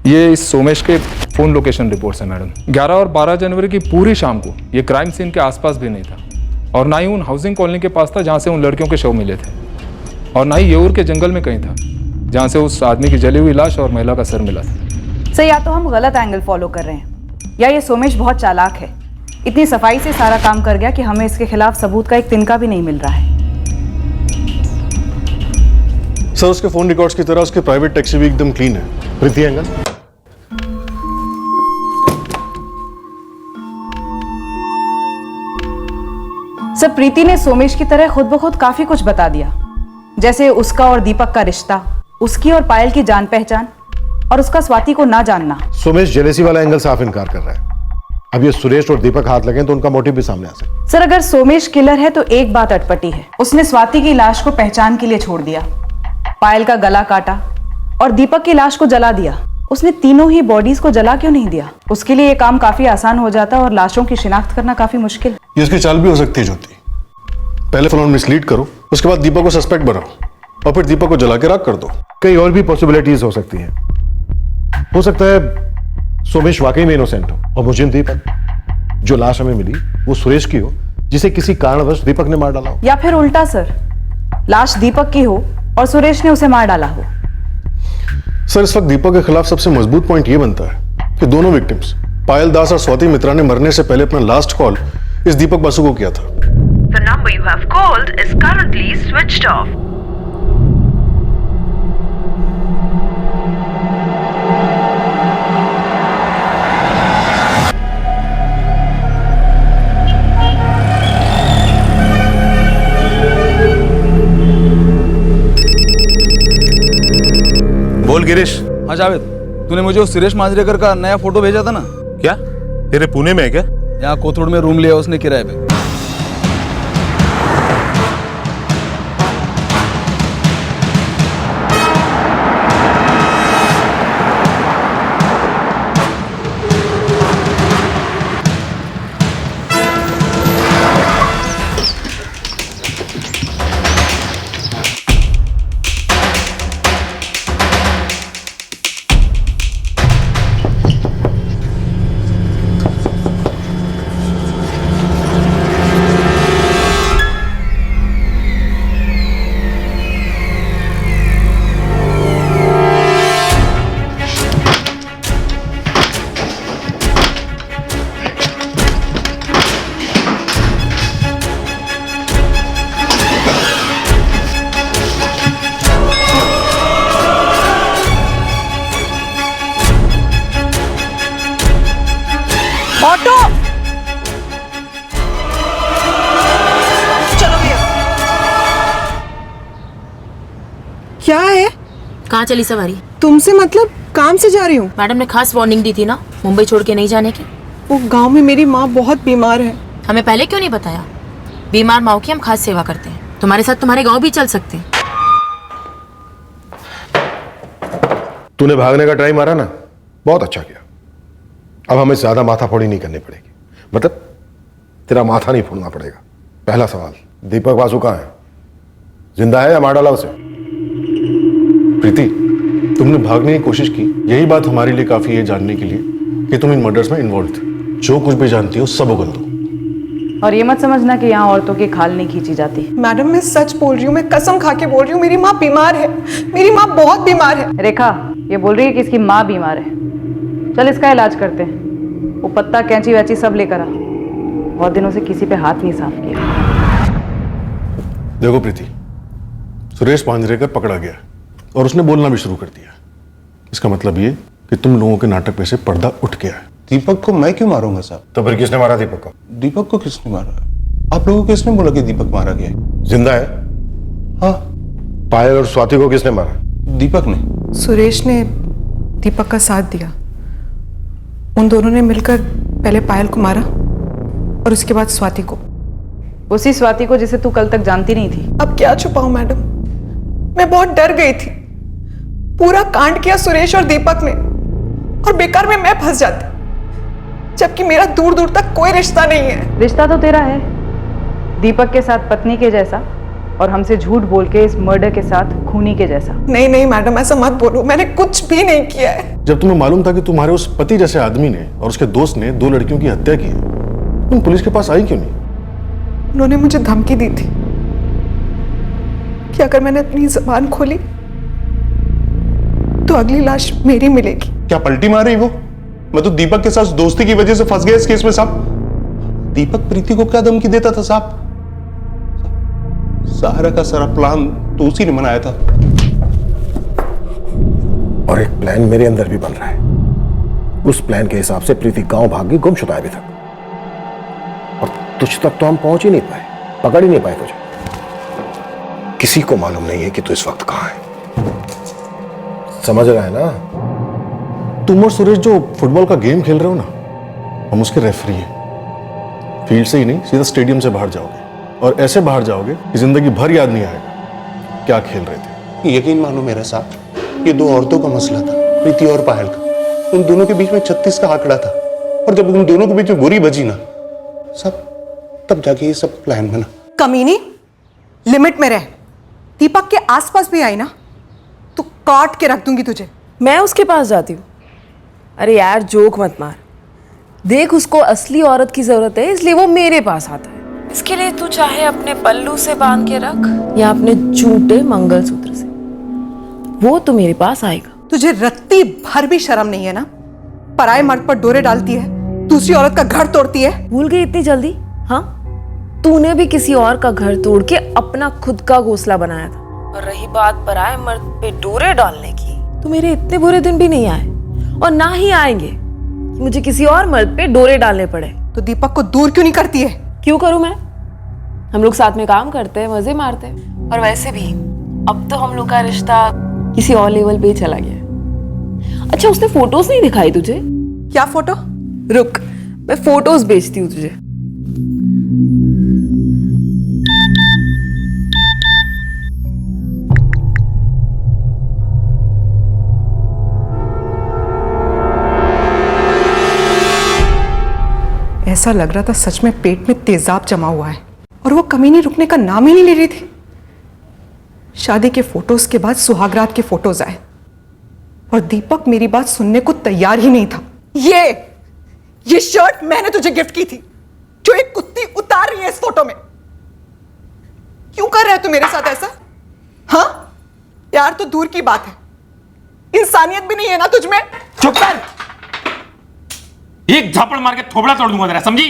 ये इस सोमेश के फोन लोकेशन रिपोर्ट्स है मैडम। 11 और 12 जनवरी की पूरी शाम को ये क्राइम सीन के आसपास भी नहीं था, और ना ही उन हाउसिंग कॉलोनी के पास था जहाँ से उन लड़कियों के शव मिले थे, और ना ही येऊर के जंगल में कहीं था जहाँ से उस आदमी की जली हुई लाश और महिला का सर मिला था। सर, या तो हम गलत एंगल फॉलो कर रहे हैं या ये सोमेश बहुत चालाक है। इतनी सफाई से सारा काम कर गया कि हमें इसके खिलाफ सबूत का एक तिनका भी नहीं मिल रहा है। सर उसके फोन रिकॉर्ड्स की तरह उसके प्राइवेट टैक्सी भी एकदम क्लीन है। प्रीति एंगल। सर प्रीति ने सोमेश की तरह खुद ब खुद काफी कुछ बता दिया, जैसे उसका और दीपक का रिश्ता, उसकी और पायल की जान पहचान, और उसका स्वाति को ना जानना। सोमेश जेलेसी वाला एंगल साफ इनकार कर रहा है। अब ये सुरेश और दीपक हाथ लगे तो उनका मोटिव भी सामने आ सकता है। सर अगर सोमेश किलर है तो एक बात अटपटी है, उसने स्वाति की लाश को पहचान के लिए छोड़ दिया, पायल का गला काटा और दीपक की लाश को जला दिया। उसने तीनों ही बॉडीज को जला क्यों नहीं दिया? उसके लिए ये काम काफी आसान हो जाता और लाशों की शिनाख्त करना काफी मुश्किल। ये उसकी चाल भी हो सकती है ज्योति। पहले फिलहाल मिसलीड करो, उसके बाद दीपक को सस्पेक्ट बनाओ और फिर दीपक को जला के राख कर दो। कई और भी पॉसिबिलिटीज हो सकती हैं। हो सकता है सोमेश वाकई में इनोसेंट हो और मुझे दीपक, जो लाश हमें मिली वो सुरेश की हो, जिसे किसी कारणवश दीपक ने मार डाला हो। या फिर उल्टा सर, लाश दीपक की हो और सुरेश ने उसे मार डाला हो। सर इस वक्त दीपक के खिलाफ सबसे मजबूत पॉइंट ये बनता है कि दोनों विक्टिम्स पायल दास और स्वाति मित्रा ने मरने से पहले अपना लास्ट कॉल इस दीपक बासु को किया था। The number you have called is currently switched off. बोल गिरीश। हाँ जावेद, तूने मुझे उस सुरेश मांजरेकर का नया फोटो भेजा था ना? क्या तेरे पुणे में है क्या? यहाँ कोथरूड में रूम लिया उसने किराए पे। ऑटो चलो भैया। क्या है? कहाँ चली सवारी? तुमसे मतलब काम से जा रही हूँ। मैडम ने खास वार्निंग दी थी ना, मुंबई छोड़ के नहीं जाने की। वो गांव में मेरी माँ बहुत बीमार है। हमें पहले क्यों नहीं बताया? बीमार माँ की हम खास सेवा करते हैं। तुम्हारे साथ तुम्हारे गांव भी चल सकते हैं। तूने भागने का ट्राई मारा ना, बहुत अच्छा किया। अब हमें ज्यादा माथा फोड़ी नहीं करनी पड़ेगी, मतलब तेरा माथा नहीं फोड़ना पड़ेगा। पहला सवाल, दीपक बासु कहाँ है? जिंदा है या मार डाला उसे? प्रीति, तुमने भागने की कोशिश की, यही बात हमारे लिए काफी है जानने के लिए कि तुम इन मर्डर्स में इन्वॉल्व थे। जो कुछ भी जानती हो सब उगल दो। और ये मत समझना कि यहाँ औरतों की खाल नहीं खींची जाती। मैडम मैं सच बोल रही हूँ, मैं कसम खा के बोल रही हूँ, मेरी माँ बीमार है। मेरी माँ बहुत बीमार है। रेखा ये बोल रही है कि इसकी माँ बीमार है। चल इसका इलाज करते हैं। वो पत्ता कैंची वैची सब लेकर आ। बहुत दिनों से किसी पे हाथ नहीं साफ किया। देखो प्रीति, सुरेश मांजरेकर पकड़ा गया और उसने बोलना भी शुरू कर दिया। इसका मतलब ये कि तुम लोगों के नाटक पे से पर्दा उठ गया है। दीपक को मैं क्यों मारूंगा साहब? तो फिर किसने मारा दीपक को? दीपक को किसने मारा? आप लोगों को किसने बोला कि दीपक मारा गया? जिंदा है? हाँ। पायल और स्वाति को किसने मारा? दीपक ने। सुरेश ने दीपक का साथ दिया। उन दोनों ने मिलकर पहले पायल को मारा और उसके बाद स्वाति को। उसी स्वाति को जिसे तू कल तक जानती नहीं थी। अब क्या छुपाऊं मैडम, मैं बहुत डर गई थी। पूरा कांड किया सुरेश और दीपक ने और बेकार में मैं फंस जाती, जबकि मेरा दूर दूर तक कोई रिश्ता नहीं है। रिश्ता तो तेरा है, दीपक के साथ पत्नी के जैसा और हमसे झूठ बोल के इस मर्डर के साथ खूनी के जैसा। नहीं नहीं मैडम ऐसा मत बोलो, मैंने कुछ भी नहीं किया है। जब तुम्हें मालूम था कि तुम्हारे उस पति जैसे आदमी ने और उसके दोस्त ने 2 लड़कियों की हत्या की है, तुम पुलिस के पास आई क्यों नहीं? उन्होंने मुझे धमकी दी थी कि अगर मैंने अपनी जबान खोली तो अगली लाश मेरी मिलेगी। क्या पलटी मार रही वो? मैं तो दीपक के साथ दोस्ती की वजह से फंस गया इस केस में साहब। दीपक प्रीति को क्या धमकी देता था साहब? सारा का सारा प्लान तो उसी ने बनाया था। और एक प्लान मेरे अंदर भी बन रहा है। उस प्लान के हिसाब से प्रीति गांव भाग गई, गुमशुदा है अभी तक। और तुझ तक तो हम पहुंच ही नहीं पाए, पकड़ ही नहीं पाए तुझे। किसी को मालूम नहीं है कि तू इस वक्त कहां है। समझ रहा है ना? तुम और सुरेश जो फुटबॉल का गेम खेल रहे हो ना, हम उसके रेफरी हैं। फील्ड से ही नहीं, सीधा स्टेडियम से बाहर जाओगे, और ऐसे बाहर जाओगे कि जिंदगी भर याद नहीं आएगा क्या खेल रहे थे। यकीन मानो मेरा साहब, ये दो औरतों का मसला था, प्रीति और पायल का। उन दोनों के बीच में 36 का आंकड़ा था, और जब उन दोनों के बीच में गोली बजी ना सब, तब जाके ये सब प्लान बना। कमीनी, लिमिट में रह। दीपक के आसपास भी आई ना तो काट के रख दूंगी तुझे। मैं उसके पास जाती हूँ? अरे यार जोक मत मार। देख, उसको असली औरत की जरूरत है, इसलिए वो मेरे पास आता है। इसके लिए तू चाहे अपने पल्लू से बांध के रख या अपने झूठे मंगलसूत्र से, वो तो मेरे पास आएगा। तुझे रत्ती भर भी शर्म नहीं है ना? पराये मर्द पर डोरे डालती है, दूसरी औरत का घर तोड़ती है। भूल गई इतनी जल्दी? हाँ, तूने भी किसी और का घर तोड़ के अपना खुद का घोंसला बनाया था। और रही बात पराये मर्द पे डोरे डालने की, तो मेरे इतने बुरे दिन भी नहीं आए और ना ही आएंगे कि मुझे किसी और मर्द पे डोरे डालने पड़े। तो दीपक को दूर क्यों नहीं करती है? क्यों करूं मैं? हम लोग साथ में काम करते हैं, मजे मारते हैं। और वैसे भी अब तो हम लोग का रिश्ता किसी और लेवल पे ही चला गया। अच्छा, उसने फोटोज नहीं दिखाई तुझे? क्या फोटो? रुक, मैं फोटोज भेजती हूँ तुझे। ऐसा लग रहा था सच में पेट में तेजाब जमा हुआ है, और वो कमीनी रुकने का नाम ही नहीं ले रही थी। शादी के फोटोज के बाद सुहागरात के फोटोज आए, और दीपक मेरी बात सुनने को तैयार ही नहीं था। ये शर्ट मैंने तुझे गिफ्ट की थी, जो एक कुत्ती उतार रही है इस फोटो में। क्यों कर रहा है तू मेरे साथ ऐसा? हाँ यार, तो दूर की बात है, इंसानियत भी नहीं है ना तुझ में? चुप कर! एक झापड़ मार के थोबड़ा तोड़ दूंगा तेरा, समझी?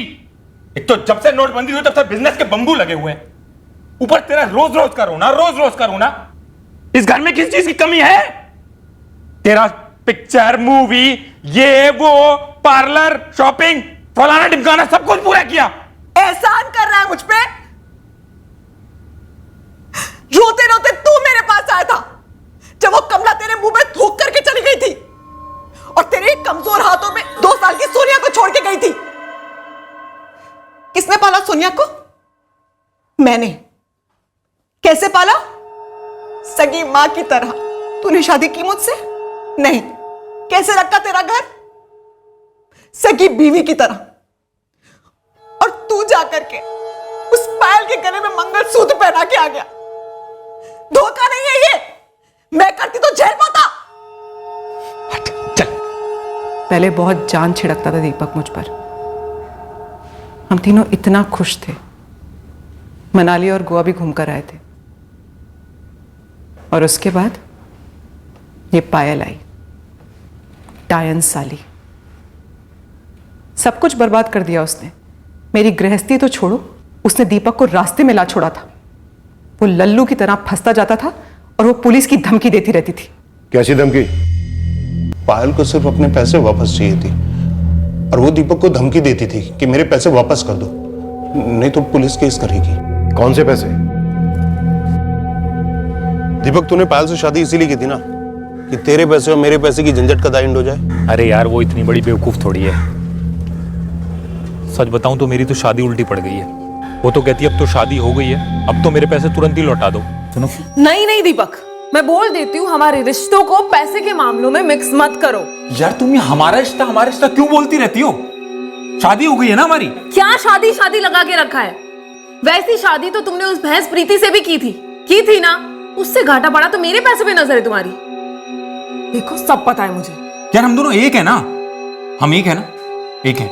एक तो जब से नोटबंदी हुई तब से बिजनेस के बंबू लगे हुए हैं, ऊपर तेरा रोज रोज का रोना। इस घर में किस चीज की कमी है? तेरा पिक्चर, मूवी, ये वो, पार्लर, शॉपिंग, फलाना ढिमकाना सब कुछ पूरा किया। एहसान कर रहा है मुझ पे? रोते रोते तू मेरे पास आया था जब वो कमला तेरे मुंह में थूक करके चली गई थी, और तेरे कमजोर हाथों में 2 साल की सोनिया को छोड़ के गई थी। किसने पाला सोनिया को? मैंने। कैसे पाला? सगी मां की तरह। तूने शादी की मुझसे? नहीं। कैसे रखा तेरा घर? सगी बीवी की तरह। और तू जाकर के उस पायल के गले में मंगलसूत्र पहना के आ गया। धोखा नहीं है ये? मैं करती तो झेल पाता। पहले बहुत जान छिड़कता था दीपक मुझ पर। हम तीनों इतना खुश थे, मनाली और गोवा भी घूमकर आए थे। और उसके बाद ये पायल आई, डायन साली। सब कुछ बर्बाद कर दिया उसने। मेरी गृहस्थी तो छोड़ो, उसने दीपक को रास्ते में ला छोड़ा था। वो लल्लू की तरह फंसता जाता था और वो पुलिस की धमकी देती रहती थी। कैसी धमकी? पायल को सिर्फ अपने पैसे वापस चाहिए थी, और वो दीपक को धमकी देती थी कि मेरे पैसे वापस कर दो, नहीं तो पुलिस केस करेगी। कौन से पैसे? दीपक, तूने पायल से शादी इसीलिए की थी ना कि तेरे पैसे और मेरे पैसे की झंझट का दाई एंड हो जाए। अरे यार, वो इतनी बड़ी बेवकूफ थोड़ी है। सच बताऊं तो मेरी तो शादी उल्टी पड़ गई है। वो तो कहती है अब तो शादी हो गई है, अब तो मेरे पैसे तुरंत ही लौटा दो। सुनो, नहीं दीपक, मैं बोल देती हूँ, हमारे रिश्तों को पैसे के मामलों में मिक्स मत करो। यार तुम ये हमारा रिश्ता क्यों बोलती रहती हो? शादी हो गई है ना हमारी। क्या शादी लगा के रखा है? वैसी शादी तो तुमने उस भैंस प्रीति से भी की थी ना। उससे घाटा पड़ा तो मेरे पैसे पे नजर है तुम्हारी। देखो, सब पता है मुझे। यार हम दोनों एक है ना, हम एक है ना, एक है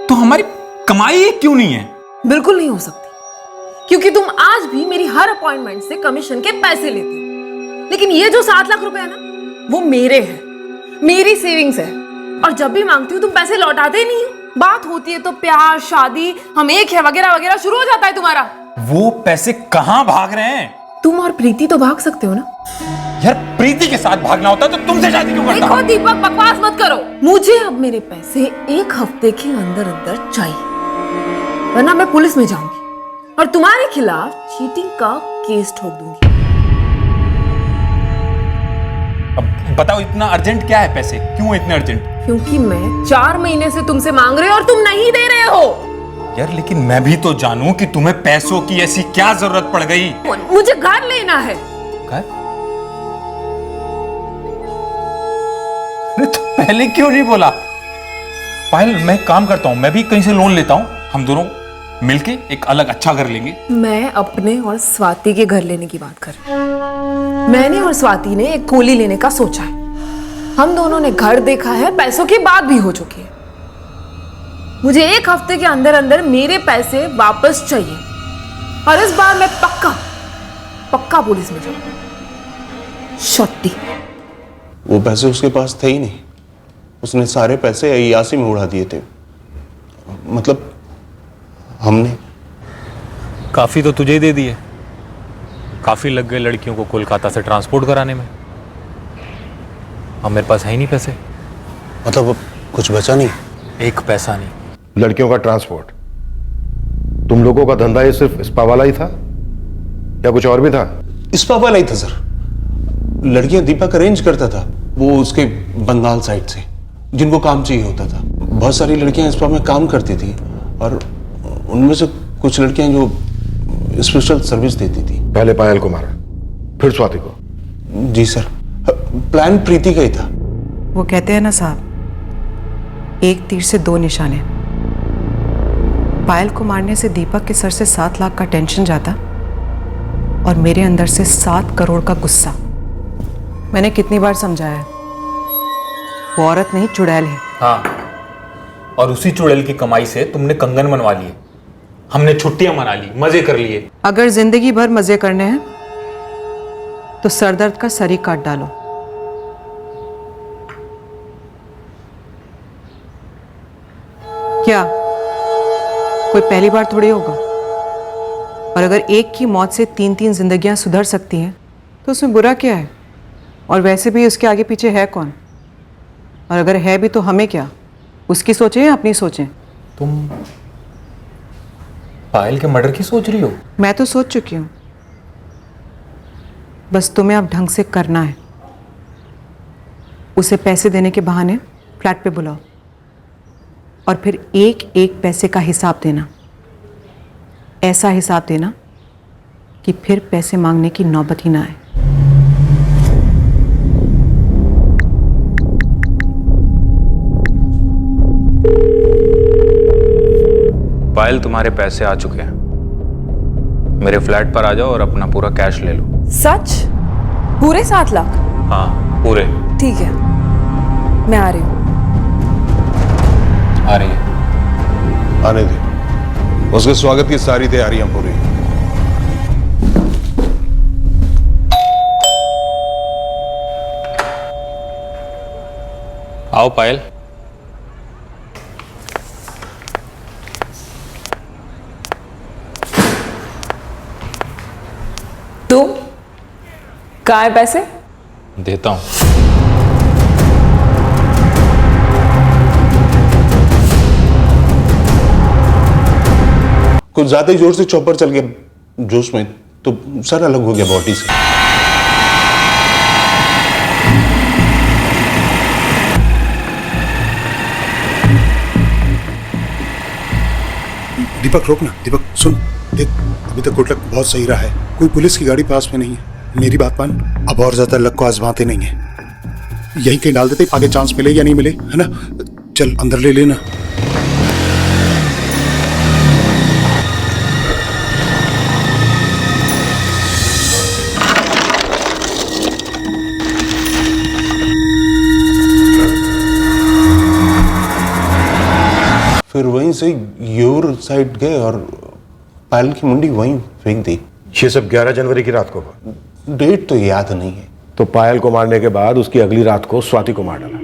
तो हमारी कमाई एक क्यों नहीं है? बिल्कुल नहीं हो सकती, क्योंकि तुम आज भी मेरी हर अपॉइंटमेंट से कमीशन के पैसे लेते हो। लेकिन ये जो 7 लाख रुपए है ना, वो मेरे हैं, मेरी सेविंग्स है, और जब भी मांगती हूँ तुम पैसे लौटाते ही नहीं हो। बात होती है तो प्यार, शादी, हम एक है वगैरह वगैरह शुरू हो जाता है तुम्हारा। वो पैसे कहां भाग रहे हैं? तुम और प्रीति तो भाग सकते हो ना। यार प्रीति के साथ भागना होता तो तुमसे शादी क्यों करता? देखो दीपक, बकवास मत करो। मुझे अब मेरे पैसे 1 हफ्ते के अंदर अंदर चाहिए, वरना मैं पुलिस में जाऊंगी और तुम्हारे खिलाफ चीटिंग का केस ठोक दूंगी। अब बताओ इतना अर्जेंट क्या है पैसे? क्यों इतने अर्जेंट? क्योंकि मैं 4 महीने से तुमसे मांग रही हूँ और तुम नहीं दे रहे हो। यार लेकिन मैं भी तो जानूं कि तुम्हें पैसों की ऐसी क्या जरूरत पड़ गई। मुझे घर लेना है। घर? अरे तो पहले क्यों नहीं बोला? पायल मैं काम करता हूं, मैं भी कहीं से लोन लेता हूं, हम दोनों मिलके एक अलग अच्छा घर लेंगे। मैं अपने और स्वाति के घर लेने की बात कर रही हूं। मैंने और स्वाति ने एक कोली लेने का सोचा है। हम दोनों ने घर देखा है, पैसों की बात भी हो चुकी है। मुझे 1 हफ्ते के अंदर अंदर मेरे पैसे वापस चाहिए और इस बार मैं पक्का पुलिस में जाऊंगा। शॉटी। वो पैसे उसके पास थे ही नहीं, उसने सारे पैसे अय्यासी में उड़ा दिए थे। मतलब हमने काफी तो तुझे ही दे दिए, काफी लग गए लड़कियों को कोलकाता से ट्रांसपोर्ट कराने में। अब मेरे पास है ही नहीं पैसे। मतलब अब कुछ बचा नहीं? 1 पैसा नहीं। लड़कियों का ट्रांसपोर्ट, तुम लोगों का धंधा ये सिर्फ स्पा वाला ही था या कुछ और भी था? स्पा वाला ही था सर। लड़कियां दीपक अरेंज करता था, वो उसके बंगाल साइड से, जिनको काम चाहिए होता था। बहुत सारी लड़कियां स्पा में काम करती थी और उनमें से कुछ लड़कियां जो स्पेशल सर्विस देती थी। पहले पायल को मारा, फिर स्वाति को? जी सर, प्लान प्रीति का ही था। वो कहते हैं ना साहब, एक तीर से 2 निशाने। पायल को मारने से दीपक के सर से 7 लाख का टेंशन जाता और मेरे अंदर से 7 करोड़ का गुस्सा। मैंने कितनी बार समझाया है, वो औरत नहीं चुड़ैल है। हाँ, और उसी चुड़ैल की कमाई से तुमने कंगन बनवा लिए, हमने छुट्टियां मना ली, मजे कर लिए। अगर जिंदगी भर मजे करने हैं तो सरदर्द का सर ही काट डालो। क्या कोई पहली बार थोड़ी होगा? और अगर एक की मौत से 3-3 जिंदगियां सुधर सकती हैं तो उसमें बुरा क्या है? और वैसे भी उसके आगे पीछे है कौन? और अगर है भी तो हमें क्या, उसकी सोचें या अपनी सोचें? तुम पायल के मर्डर की सोच रही हो? मैं तो सोच चुकी हूं, बस तुम्हें अब ढंग से करना है। उसे पैसे देने के बहाने फ्लैट पे बुलाओ और फिर एक पैसे का हिसाब देना। ऐसा हिसाब देना कि फिर पैसे मांगने की नौबत ही ना आए। पायल, तुम्हारे पैसे आ चुके हैं। मेरे फ्लैट पर आ जाओ और अपना पूरा कैश ले लो। सच? पूरे 7 लाख? हाँ पूरे। ठीक है, मैं आ रही हूँ। आ रही है? आने दे, उसके स्वागत की सारी तैयारियां पूरी। आओ पायल। तुम कहाँ है पैसे? देता हूं। कुछ ज्यादा ही जोर से चॉपर चल गया जोश में, तो सर अलग हो गया बॉडी से। दीपक रोक ना, दीपक सुन, देख अभी तक गुड लक बहुत सही रहा है, कोई पुलिस की गाड़ी पास में नहीं है। मेरी बात मान, अब और ज्यादा लक को आजमाते नहीं है, यहीं कहीं डाल देते, आगे चांस मिले या नहीं मिले, है ना? चल अंदर ले लेना। फिर वहीं से योर साइड गए और पायल की मुंडी वहीं फेंक दी। ये सब 11 जनवरी की रात को हुआ। डेट तो याद नहीं है। तो पायल को मारने के बाद उसकी अगली रात को स्वाति को मार डाला।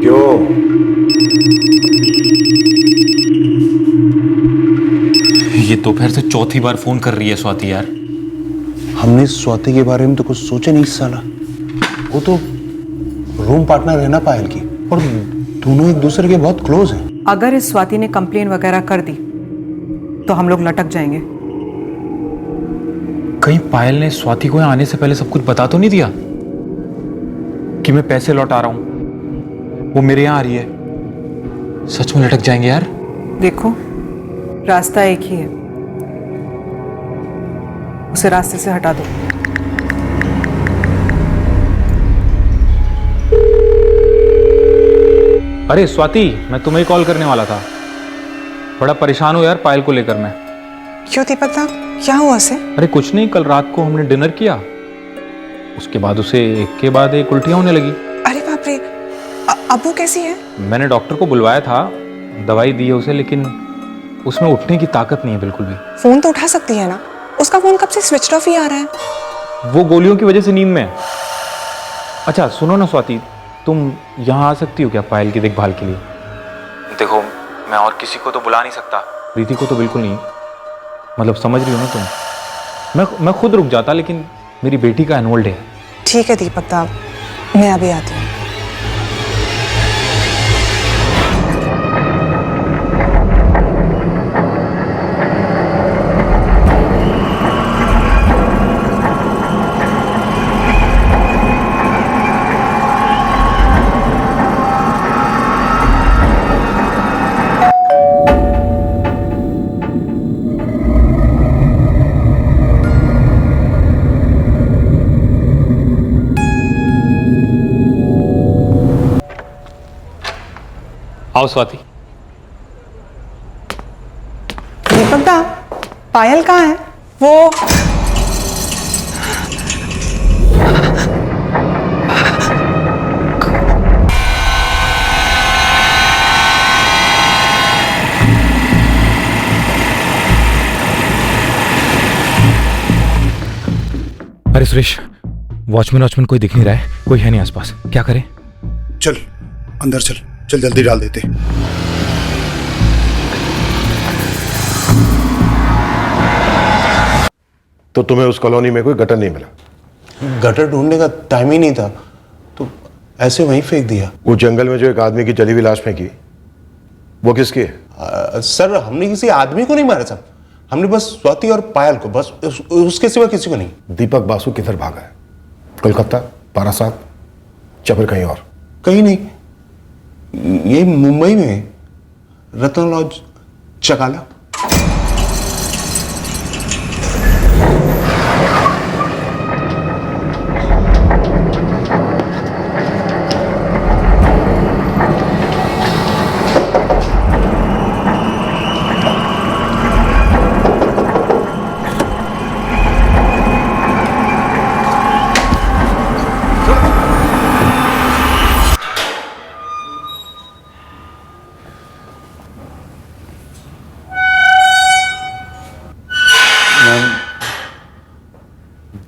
क्यों? ये दोपहर से चौथी बार फोन कर रही है स्वाति यार। हमने स्वाति के बारे में तो कुछ सोचा नहीं साला। वो तो रूम पार्टनर है ना पायल की, और दोनों एक दूसरे के बहुत क्लोज हैं। अगर इस स्वाति ने कंप्लेन वगैरह कर दी तो हम लोग लटक जाएंगे। कहीं पायल ने स्वाति को यहाँ आने से पहले सब कुछ बता तो नहीं दिया कि मैं पैसे लौटा रहा हूं, वो मेरे यहाँ आ रही है? सच में लटक जाएंगे यार। देखो, रास्ता एक ही है, उसे रास्ते से हटा दो। अरे स्वाति, मैं तुम्हें ही कॉल करने वाला था। बड़ा परेशान हूँ यार पायल को लेकर मैं। क्यों दीपक साहब, क्या हुआ उसे? अरे कुछ नहीं, कल रात को हमने डिनर किया, उसके बाद उसे एक के बाद एक उल्टियां होने लगी। अरे बाप रे, अब वो कैसी है? मैंने डॉक्टर को बुलवाया था, दवाई दी है उसे, लेकिन उसमें उठने की ताकत नहीं है बिल्कुल भी। फोन तो उठा सकती है ना? उसका फोन कब से स्विच ऑफ ही आ रहा है। वो गोलियों की वजह से नींद में है। अच्छा सुनो ना स्वाति, तुम यहाँ आ सकती हो क्या पायल की देखभाल के लिए? देखो, मैं और किसी को तो बुला नहीं सकता, प्रीति को तो बिल्कुल नहीं, मतलब समझ रही हो ना तुम। मैं खुद रुक जाता, लेकिन मेरी बेटी का एनुअल डे है। ठीक है दीपक साहब, मैं अभी आती हूँ। आओ स्वाति। दीपक दा, पायल कहाँ है? वो अरे सुरेश, वॉचमैन कोई दिख नहीं रहा है, कोई है नहीं आसपास, क्या करें? चल अंदर चल, चल जल्दी डाल देते। तो तुम्हें उस कॉलोनी में कोई गटर नहीं मिला? गटर ढूंढने का टाइम ही नहीं था, तो ऐसे वहीं फेंक दिया। वो जंगल में जो एक आदमी की जली हुई लाश फेंकी, वो किसकी है? सर, हमने किसी आदमी को नहीं मारा साहब, हमने बस स्वाति और पायल को, बस उसके सिवा किसी को नहीं। दीपक बासु किधर भागा है? कोलकाता, पारासात, या फिर कहीं और? कहीं नहीं, ये मुंबई में रतन लॉज चकाला।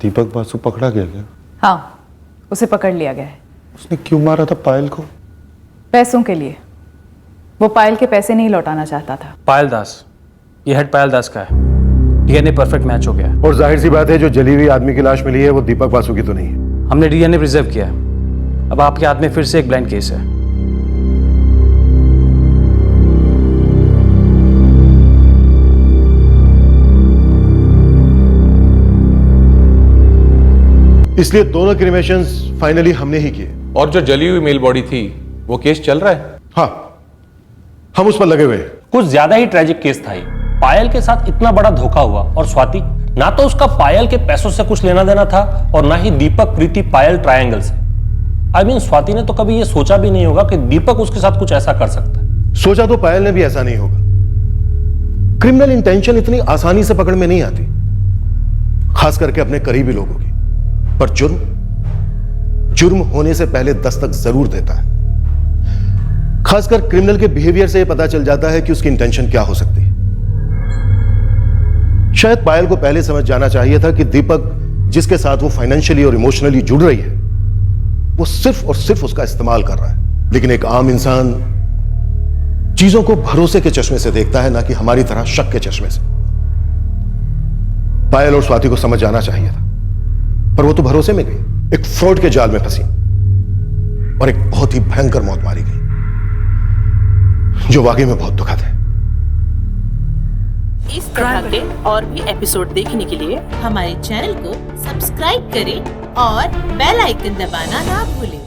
दीपक बासु पकड़ा गया क्या? हाँ, उसे पकड़ लिया गया है। उसने क्यों मारा था पायल को? पैसों के लिए। वो पायल के पैसे नहीं लौटाना चाहता था। पायल दास, ये हेड पायल दास का है। डीएनए परफेक्ट मैच हो गया। और जाहिर सी बात है, जो जली हुई आदमी की लाश मिली है वो दीपक बासु की तो नहीं है। हमने डीएनए प्रिजर्व किया है। अब आपके हाथ में फिर से एक ब्लाइंड केस है। इसलिए दोनों क्रिमेशंस फाइनली हमने ही किए। और जो जली हुई मेल बॉडी थी, वो केस चल रहा है? हाँ, हम उस पर लगे हुए हैं। कुछ ज्यादा ही ट्रेजिक केस था ये। पायल के साथ इतना बड़ा धोखा हुआ, और स्वाति, ना तो उसका पायल के पैसों से कुछ लेना देना था, और ना ही दीपक प्रीति पायल ट्रायंगल से। आई मीन, स्वाति ने तो कभी ये सोचा भी नहीं होगा कि दीपक उसके साथ कुछ ऐसा कर सकता है। सोचा तो पायल ने भी ऐसा नहीं होगा। क्रिमिनल इंटेंशन इतनी आसानी से पकड़ में नहीं आती, खास करके अपने करीबी लोगों की। पर जुर्म होने से पहले दस्तक जरूर देता है। खासकर क्रिमिनल के बिहेवियर से यह पता चल जाता है कि उसकी इंटेंशन क्या हो सकती है। शायद पायल को पहले समझ जाना चाहिए था कि दीपक जिसके साथ वो फाइनेंशियली और इमोशनली जुड़ रही है, वो सिर्फ और सिर्फ उसका इस्तेमाल कर रहा है। लेकिन एक आम इंसान चीजों को भरोसे के चश्मे से देखता है, ना कि हमारी तरह शक के चश्मे से। पायल और स्वाति को समझ जाना चाहिए था, पर वो तो भरोसे में गई, एक फ्रॉड के जाल में फंसी और एक बहुत ही भयंकर मौत मारी गई, जो वाकई में बहुत दुखद है। इस तरह के और भी एपिसोड देखने के लिए हमारे चैनल को सब्सक्राइब करें और बेल आइकन दबाना ना भूलें।